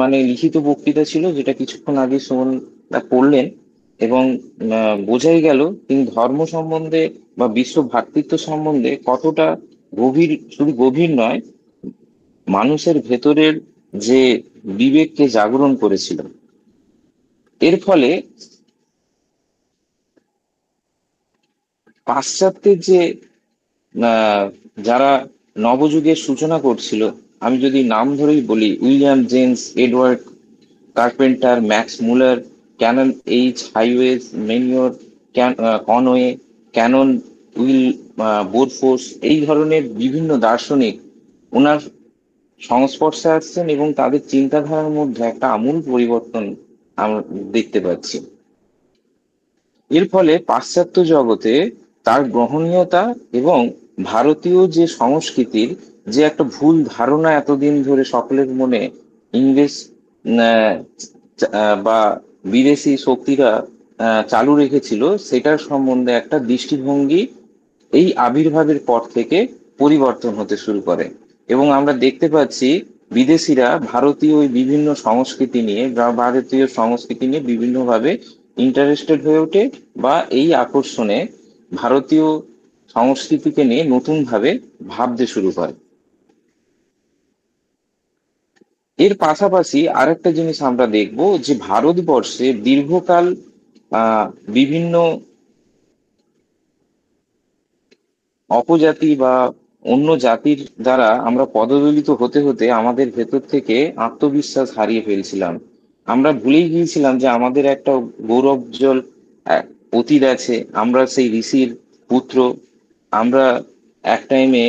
মানে লিখিত বক্তৃতা ছিল, যেটা কিছুক্ষণ আগে সুমনদা পড়লেন, এবং বোঝাই গেল তিনি ধর্ম সম্বন্ধে বা বিশ্ব ভ্রাতৃত্ব সম্বন্ধে কতটা গভীর, শুধু গভীর নয়, মানুষের ভেতরের যে বিবেককে জাগরণ করেছিল। এর ফলে পাশ্চাত্যের যে যারা নবযুগের সূচনা করছিল, আমি যদি নাম ধরেই বলি, William James, Edward Carpenter, Max Muller, Canon H Haweis, Moncure Conway, Canon Wilberforce, এই ধরনের বিভিন্ন দার্শনিক ওনার সংস্পর্শে আসছেন এবং তাদের চিন্তাধারার মধ্যে একটা আমূল পরিবর্তন আমরা দেখতে পাচ্ছি। এর ফলে পাশ্চাত্য জগতে তার গ্রহণীয়তা এবং ভারতীয় যে সংস্কৃতির যে একটা ভুল ধারণা এতদিন ধরে সকলের মনে ইংরেজ বা বিদেশি শক্তিরা চালু রেখেছিল, সেটার সম্বন্ধে একটা দৃষ্টিভঙ্গি এই আবির্ভাবের পর থেকে পরিবর্তন হতে শুরু করে। এবং আমরা দেখতে পাচ্ছি বিদেশিরা ভারতীয় ওই বিভিন্ন সংস্কৃতি নিয়ে বিভিন্নভাবে ইন্টারেস্টেড হয়ে ওঠে বা এই আকর্ষণে ভারতীয় সংস্কৃতিকে নিয়ে নতুন ভাবে ভাবতে শুরু করে। এর পাশাপাশি আরেকটা জিনিস আমরা দেখব যে ভারতবর্ষে দীর্ঘকাল বিভিন্ন অপজাতি বা অন্য জাতির দ্বারা আমরা পদদলিত হতে হতে আমাদের ভেতর থেকে আত্মবিশ্বাস হারিয়ে ফেলছিলাম। আমরা ভুলেই গিয়েছিলাম যে আমাদের একটা গৌরবজ্জ্বল অতীত আছে, আমরা সেই ঋষির পুত্র, আমরা এক টাইমে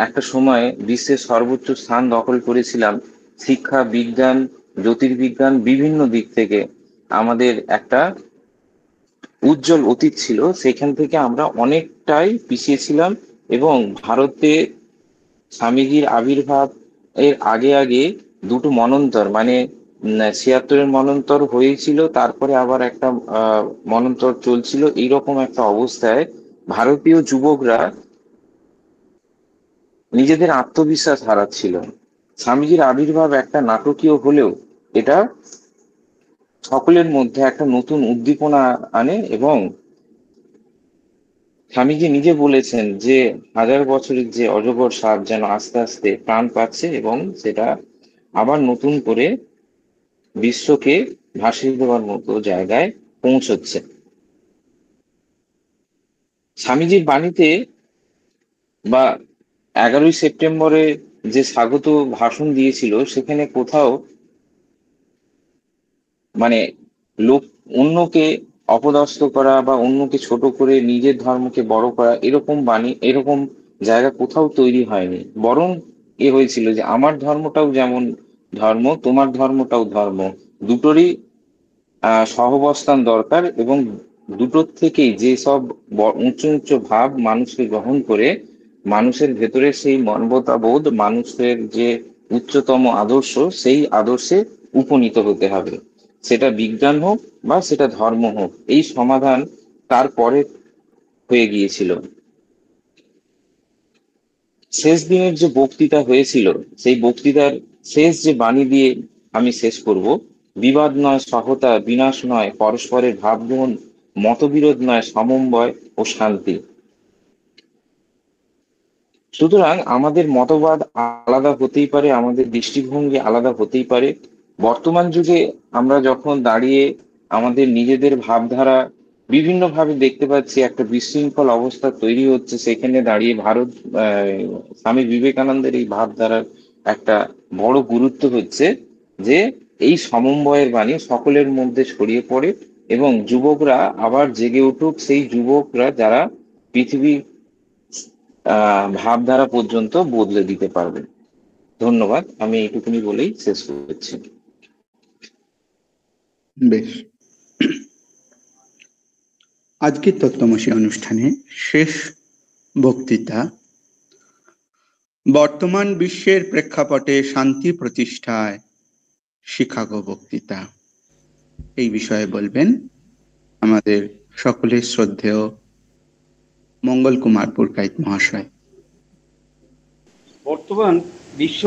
একটা সময় বিশ্বের সর্বোচ্চ স্থান দখল করেছিলাম। শিক্ষা, বিজ্ঞান, জ্যোতির্বিজ্ঞান, বিভিন্ন দিক থেকে আমাদের একটা উজ্জ্বল অতীত ছিল। সেখান থেকে আমরা অনেকটাই পিছিয়ে ছিলাম এবং ভারতে স্বামীজির আবির্ভাব এর আগে আগে দুটো মন্বন্তর, মানে 76-এর মন্বন্তর হয়েছিল, তারপরে আবার একটা মন্বন্তর চলছিল। এইরকম একটা অবস্থায় ভারতীয় যুবকরা নিজেদের আত্মবিশ্বাস হারাচ্ছিল। স্বামীজির আবির্ভাব একটা নাটকীয় হলেও এটা সকলের মধ্যে একটা নতুন উদ্দীপনা আনে এবং স্বামীজি নিজে বলেছেন যে 1000 বছরের যে অজগর সাপ যেন আস্তে আস্তে প্রাণ পাচ্ছে এবং সেটা আবার নতুন করে বিশ্বকে ভাসিয়ে দেওয়ার মতো জায়গায় পৌঁছচ্ছে। স্বামীজির বাণীতে বা 11ই সেপ্টেম্বরে যে স্বাগত ভাষণ দিয়েছিল, সেখানে কোথাও মানে অন্যকে অপদস্থ করা বা অন্যকে ছোট করে নিজের ধর্মকে বড় করা, এরকম বাণী, এরকম জায়গা কোথাও তৈরি হয়নি। বরং হয়েছিল যে আমার ধর্মটাও যেমন ধর্ম, তোমার ধর্মটাও ধর্ম, দুটোরই সহাবস্থান দরকার এবং দুটোর থেকেই যে সব উঁচু উঁচু ভাব মানুষকে গ্রহণ করে মানুষের ভেতরে সেই মানবতা বোধ, মানুষের যে উচ্চতম আদর্শ, সেই আদর্শে উপনীত হতে হবে। সেটা বিজ্ঞান হোক বা সেটা ধর্ম হোক, এই সমাধান তারপরে হয়ে গিয়েছিল। শেষ দিনের যে বক্তৃতা হয়েছিল, সেই বক্তৃতার শেষ যে বাণী দিয়ে আমি শেষ করব, বিবাদ নয় সহতা, বিনাশ নয় পরস্পরের ভাবগ্রহণ, মতবিরোধ নয় সমন্বয় ও শান্তি। সুতরাং আমাদের মতবাদ আলাদা হতেই পারে, আমাদের দৃষ্টিভঙ্গি আলাদা হতেই পারে। বর্তমান যুগে আমরা যখন দাঁড়িয়ে আমাদের নিজেদের ভাবধারা বিভিন্নভাবে দেখতে পাচ্ছি, একটা বিশৃঙ্খল অবস্থা তৈরি হচ্ছে, সেখানে দাঁড়িয়ে স্বামী বিবেকানন্দের এই ভাবধারার একটা বড় গুরুত্ব হচ্ছে যে এই সমন্বয়ের বাণী সকলের মধ্যে ছড়িয়ে পড়ে এবং যুবকরা আবার জেগে উঠুক, সেই যুবকরা যারা পৃথিবী ভাবধারা পর্যন্ত বদলে দিতে পারবে। ধন্যবাদ, আমি এইটুকুনি বলেই শেষ করছি। বেশ, আজকের তত্ত্বমসী অনুষ্ঠানে শেষ বক্তৃতা বর্তমান বিশ্বের প্রেক্ষাপটে শান্তি প্রতিষ্ঠায় শিকাগো বক্তৃতা, এই বিষয়ে বলবেন আমাদের সকলের শ্রদ্ধেয় মঙ্গল কুমার পুরকাইত মহাশয়। বর্তমান বিশ্ব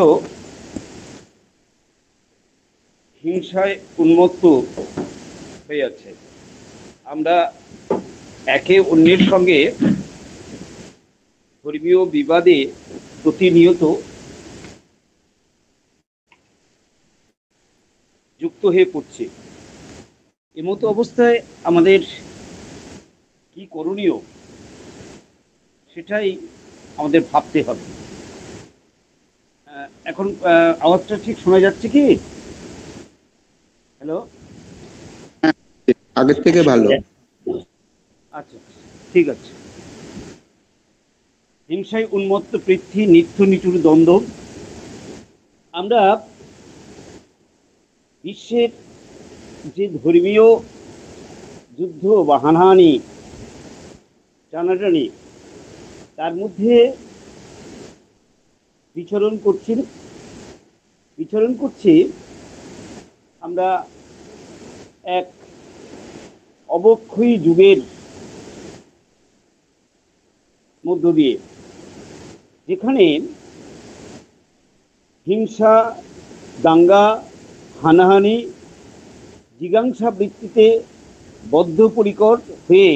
হিংসায় উন্মত্ত হয়ে আছে। আমরা একে অন্যের সঙ্গে ধর্মীয় বিবাদে প্রতিনিয়ত যুক্ত হয়ে পড়ছে। এমতো অবস্থায় আমাদের কি করণীয় সেটাই আমাদের ভাবতে হবে। এখন আওয়াজটা ঠিক শোনা যাচ্ছে কি? হ্যালো, আগের থেকে ভালো। আচ্ছা, ঠিক আছে। হিংসায় উন্মত্ত পৃথ্বী, নিত্য নিঠুর দ্বন্দ্ব। আমরা বিশ্বের যে ধর্মীয় যুদ্ধ বা হানাহানি টানাটানি তার মধ্যে বিচরণ করছি আমরা এক অবক্ষয়ী যুগের মধ্য দিয়ে, যেখানে হিংসা, দাঙ্গা, হানাহানি, জিজ্ঞাসা বৃত্তিতে বদ্ধপরিকর হয়ে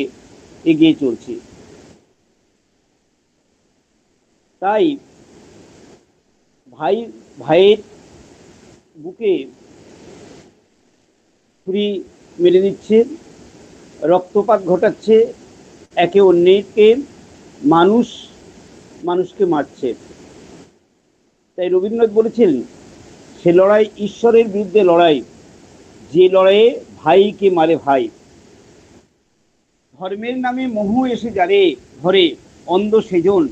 এগিয়ে চলছে। তাই ভাইয়ের বুকে ছুরি মেরে দিচ্ছে, রক্তপাত ঘটাচ্ছে, একে অন্যকে মানুষকে মারছে। তাই রবীন্দ্রনাথ বলেছেন, সে লড়াই ঈশ্বরের বিরুদ্ধে লড়াই, যে লড়াইয়ে ভাইকে মারে ভাই। ধর্মের নামে মোহ এসে যারে ঘরে, অন্ধ সেজন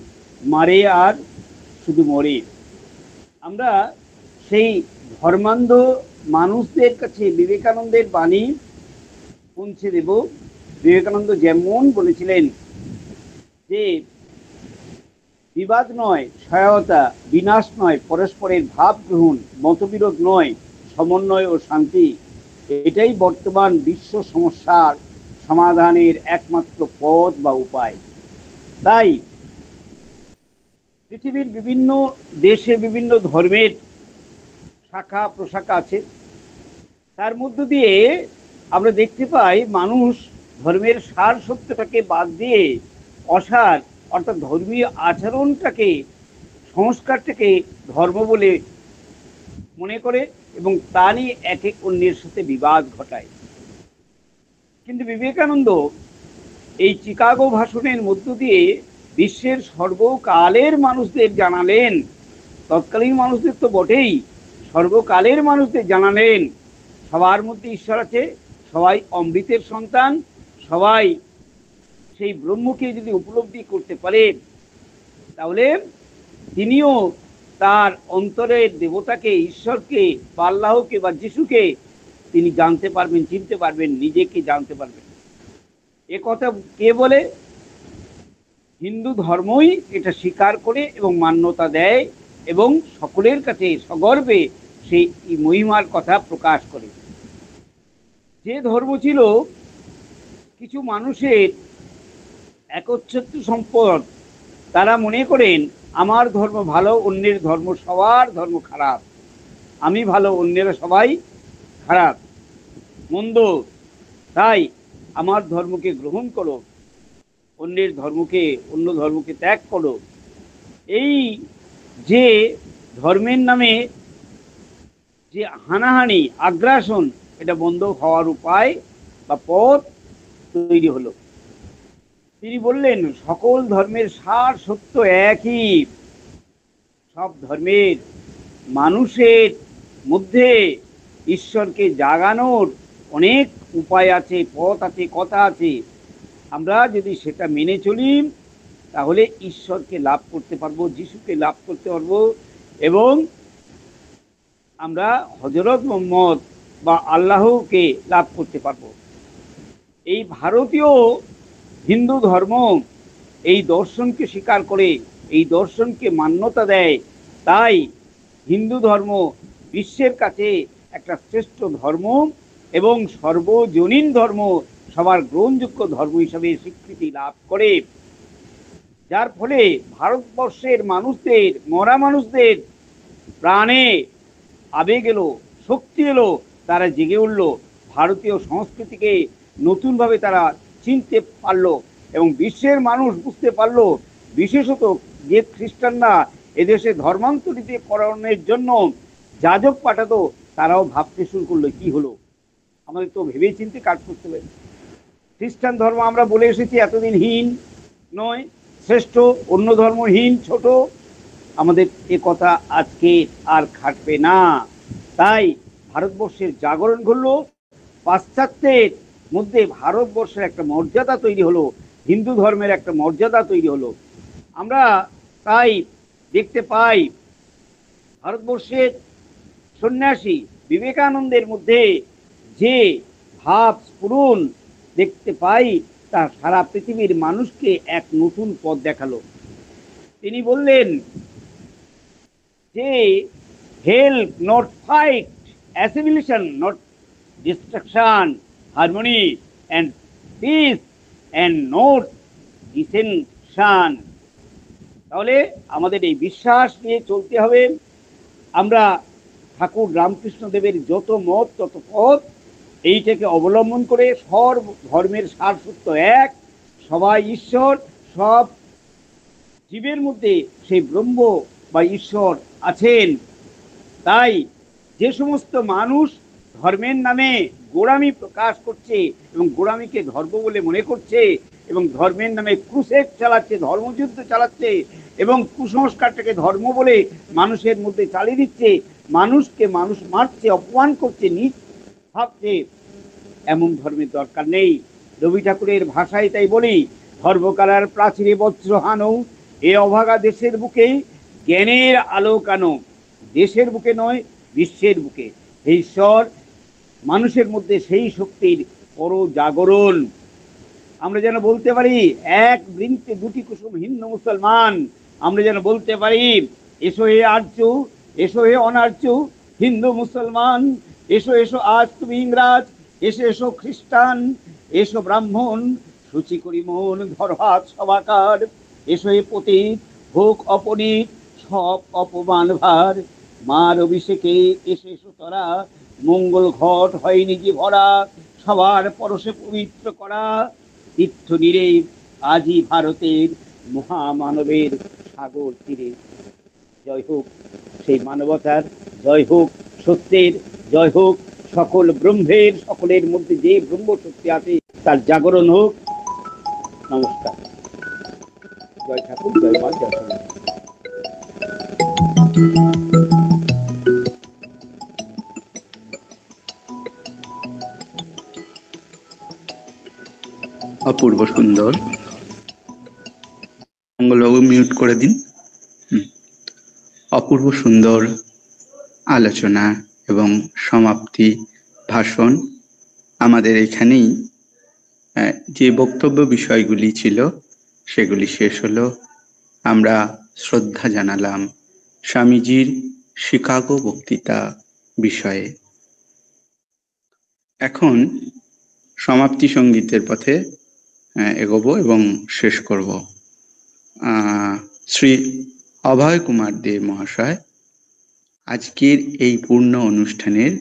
মারে আর শুধু মরে। আমরা সেই ধর্মান্ধ মানুষদের কাছে বিবেকানন্দের বাণী পৌঁছে দেব। বিবেকানন্দ যেমন বলেছিলেন যে বিবাদ নয় সহায়তা, বিনাশ নয় পরস্পরের ভাব গ্রহণ, মতবিরোধ নয় সমন্বয় ও শান্তি, এটাই বর্তমান বিশ্ব সমস্যার সমাধানের একমাত্র পথ বা উপায়। তাই পৃথিবীর বিভিন্ন দেশে বিভিন্ন ধর্মের শাখা প্রশাখা আছে। তার মধ্য দিয়ে আমরা দেখতে পাই মানুষ ধর্মের সার সত্যটাকে বাদ দিয়ে অসার অর্থাৎ ধর্মীয় আচরণটাকে, সংস্কারটাকে ধর্ম বলে মনে করে এবং তা নিয়ে একে অন্যের সাথে বিবাদ ঘটায়। কিন্তু বিবেকানন্দ এই চিকাগো ভাষণের মধ্য দিয়ে বিশ্বের সর্বকালের মানুষদের জানালেন, তৎকালীন মানুষদের তো বটেই, সর্বকালের মানুষদের জানালেন সবার মধ্যে ঈশ্বর আছে, সবাই অমৃতের সন্তান, সবাই সেই ব্রহ্মকে যদি উপলব্ধি করতে পারে তাহলে তিনিও তার অন্তরের দেবতাকে, ঈশ্বরকে বা আল্লাহকে বা যিশুকে তিনি জানতে পারবেন, চিনতে পারবেন, নিজেকে জানতে পারবেন। এ কথা কে বলে? হিন্দু ধর্মই এটা স্বীকার করে এবং মান্যতা দেয় এবং সকলের কাছে সগর্বে সেই মহিমার কথা প্রকাশ করে। যে ধর্ম ছিল কিছু মানুষের একচ্ছত্র সম্পদ, তারা মনে করেন আমার ধর্ম ভালো, অন্যের ধর্ম, সবার ধর্ম খারাপ, আমি ভালো, অন্যেরা সবাই খারাপ মন্দ, তাই আমার ধর্মকে গ্রহণ করো, অন্যের ধর্মকে, অন্য ধর্মকে ত্যাগ করো। এই যে ধর্মের নামে যে হানাহানি, আগ্রাসন, এটা বন্ধ হওয়ার উপায় বা পথ তৈরি হলো। তিনি বললেন সকল ধর্মের সার সত্য একই, সব ধর্মের মানুষের মধ্যে ঈশ্বরকে জাগানোর অনেক উপায় আছে, পথ আছে, কথা আছে। আমরা যদি সেটা মেনে চলি তাহলে ঈশ্বরকে লাভ করতে পারবো, যিশুকে লাভ করতে পারবো এবং আমরা হযরত মুহাম্মদ বা আল্লাহকে লাভ করতে পারবো। এই ভারতীয় হিন্দু ধর্ম এই দর্শনকে স্বীকার করে, এই দর্শনকে মান্যতা দেয়। তাই হিন্দু ধর্ম বিশ্বের কাছে একটা শ্রেষ্ঠ ধর্ম এবং সর্বজনীন ধর্ম, সবার গ্রহণযোগ্য ধর্ম হিসাবে স্বীকৃতি লাভ করে। যার ফলে ভারতবর্ষের মানুষদের, মরা মানুষদের প্রাণে আবেগ এলো, শক্তি এলো, তারা জেগে উঠল, ভারতীয় সংস্কৃতিকে নতুনভাবে তারা চিনতে পারলো এবং বিশ্বের মানুষ বুঝতে পারলো, বিশেষত যে খ্রিস্টানরা এদেশে ধর্মান্তরিতকরণের জন্য যাজক পাঠাতো, তারাও ভাবতে শুরু করলো কি হলো, আমাদের তো ভেবে চিন্তে কাজ করতে হবে। খ্রিস্টান ধর্ম আমরা বলে এসেছি এতদিন হীন নয়, শ্রেষ্ঠ, অন্য ধর্ম হীন, ছোট, আমাদের এ কথা আজকে আর খাটবে না। তাই ভারতবর্ষের জাগরণ ঘটল, পাশ্চাত্যের মধ্যে ভারতবর্ষের একটা মর্যাদা তৈরি হলো, হিন্দু ধর্মের একটা মর্যাদা তৈরি হলো। আমরা তাই দেখতে পাই ভারতবর্ষের সন্ন্যাসী বিবেকানন্দের মধ্যে যে ভাব স্ফুরণ দেখতে পাই, তা সারা পৃথিবীর মানুষকে এক নতুন পথ দেখালো। তিনি বললেন যে help not fight, assimilation not destruction, harmony and peace and not dissension. তাহলে আমাদের এই বিশ্বাস নিয়ে চলতে হবে। আমরা ঠাকুর রামকৃষ্ণদেবের যত মত তত পথ, এইটাকে অবলম্বন করে সব ধর্মের সার সত্য এক, সবাই ঈশ্বর, সব জীবের মধ্যে সেই ব্রহ্ম বা ঈশ্বর আছেন। তাই যে সমস্ত মানুষ ধর্মের নামে গোঁড়ামি প্রকাশ করছে এবং গোঁড়ামিকে ধর্ম বলে মনে করছে এবং ধর্মের নামে ক্রুসেড চালাচ্ছে, ধর্মযুদ্ধ চালাচ্ছে এবং কুসংস্কারটাকে ধর্ম বলে মানুষের মধ্যে চালিয়ে দিচ্ছে, মানুষকে মানুষ মারছে, অপমান করছে, নীচ ভাবছে, এমন ধর্মের দরকার নেই। রবি ঠাকুরের ভাষায় তাই বলি, ধর্মকালার প্রাচীরে বজ্র হানো, এ অভাগা দেশের বুকে জ্ঞানের আলো কানো, দেশের বুকে নয় বিশ্বের বুকে। এই ঈশ্বর মানুষের মধ্যে সেই শক্তির পর জাগরণ। আমরা যেন বলতে পারি এক বৃন্তে দুটি কুসুম হিন্দু মুসলমান, আমরা যেন বলতে পারি এসো হে আর্য, এসো হে অনার্য, হিন্দু মুসলমান, এসো এসো আজ তুমি ইংরাজ, এসো এসো খ্রিস্টান, এসো ব্রাহ্মণ, সূচি করি মন ধর হাত সবাকার, এসো হে পতিত হোক অপনীত সব অপমান ভার, মার অভিষেকে এসে এসো তোরা, মঙ্গল ঘট হয় নিজে ভরা, সবার পরশে পবিত্র করা, তীর্থ নীরে আজই ভারতের মহামানবের সাগর তীরে। জয় হোক সেই মানবতার, জয় হোক সত্যের, জয় হোক সকল ব্রহ্মের, সকলের মধ্যে যে ব্রহ্ম শক্তি আছে তার জাগরণ হোক। নমস্কার। জয় ঠাকুর, জয় মা, জয় সোনা। অপূর্ব সুন্দর। মঙ্গলবাবু মিউট করে দিন। অপূর্ব সুন্দর আলোচনা এবং সমাপ্তি ভাষণ। আমাদের এখানেই যে বক্তব্য বিষয়গুলি ছিল সেগুলি শেষ হলো। আমরা শ্রদ্ধা জানালাম স্বামীজির শিকাগো বক্তৃতা বিষয়ে। এখন সমাপ্তি সঙ্গীতের পথে এগোবো এবং শেষ করব। শ্রী অভয় কুমার দেব মহাশয় আজকের এই পূর্ণ অনুষ্ঠানের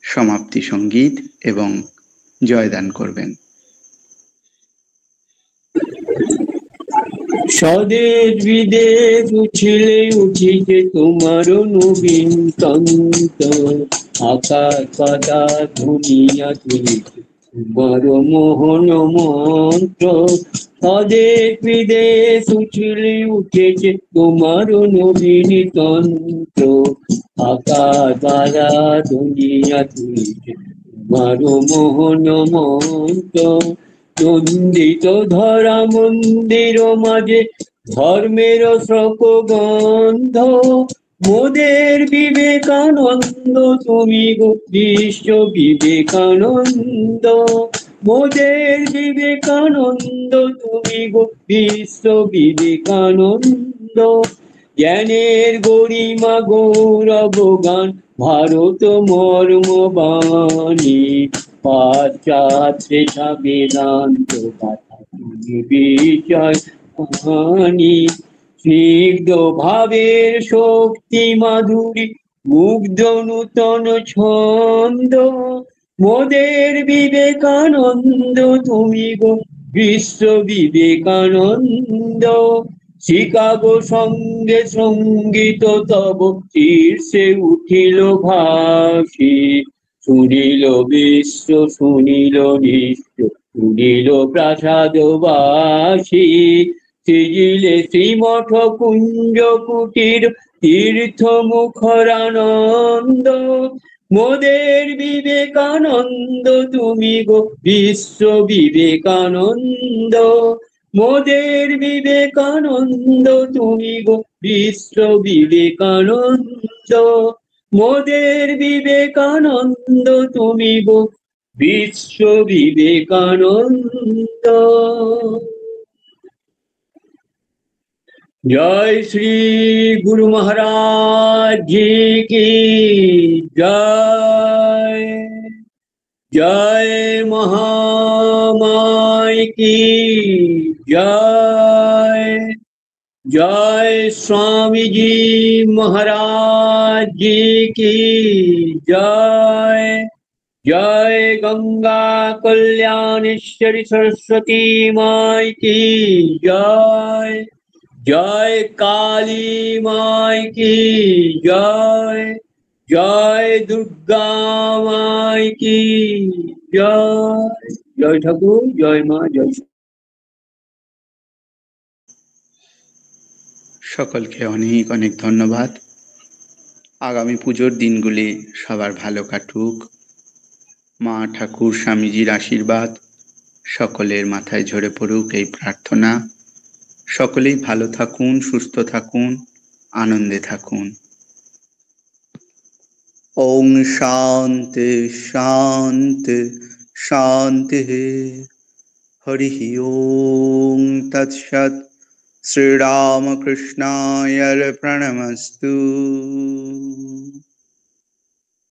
সমাপ্তি সঙ্গীত এবং জয়দান করবেন। স্বদেশ বিদেশ উছলে উঠিছে তোমার নবীন তন্ত, আকাশ পাতা দুনিয়া তুলিছে তোমার মোহন মন্ত্র। স্বদেশ বিদেশ উছলে উঠেছে তোমার নবীন তন্ত্র, আকাশ পাতা দুনিয়া তুলিছে তোমার মোহন মন্ত্র। নন্দিত ধরা মন্দির মাঝে ধর্মের শ্রকগন্ধ, মোদের বিবেকানন্দ তুমি গো বিশ্ব বিবেকানন্দ, মোদের বিবেকানন্দ তুমি গো বিশ্ব বিবেকানন্দ। জ্ঞানের গরিমা গৌরব গান ভারত মর্মবাণী, পাশ্চাত্যে বেদান্ত কথা তুমি বিজয় হানি স্নিগ্ধ ভাবের শক্তি মাধুরী মুগ্ধ নূতন ছন্দ মোদের বিবেকানন্দ তুমি গো বিশ্ব বিবেকানন্দ শিকাগো সঙ্গে সঙ্গীত তব শীর্ষে উঠিল ভাসি শুনিল বিশ্ব শুনিল নিশ্চ শুনিল প্রাসাদবাসী সৃজিলে শ্রীমঠ কুঞ্জ কুটির তীর্থ মুখরানন্দ মোদের বিবেকানন্দ তুমি গো বিশ্ব বিবেকানন্দ মোদের বিবেকানন্দ তুমি গো বিশ্ব বিবেকানন্দ মোদের বিবেকানন্দ তুমি গো বিশ্ব বিবেকানন্দ। জয় শ্রী গুরু মহারাজ জি কি জয়, জয় মহামায় কি জয়, জয় स्वामीजी महाराज जी की जय, जय गंगा कल्याणेश्वरी सरस्वती माई की जय, जय काली माई की जय, जय दुर्गा माई की जय। जय ठाकुर, जय माँ, जय। সকলকে অনেক অনেক ধন্যবাদ। আগামী পুজোর দিনগুলি সবার ভালো কাটুক। মা ঠাকুর স্বামীজির আশীর্বাদ সকলের মাথায় ঝরে পড়ুক এই প্রার্থনা। সকলেই ভালো থাকুন, সুস্থ থাকুন, আনন্দে থাকুন। ওং শান্তি শান্তি শান্তি। হরি ওং তৎসৎ। श्री राम कृष्णाय अर्पणमस्तु।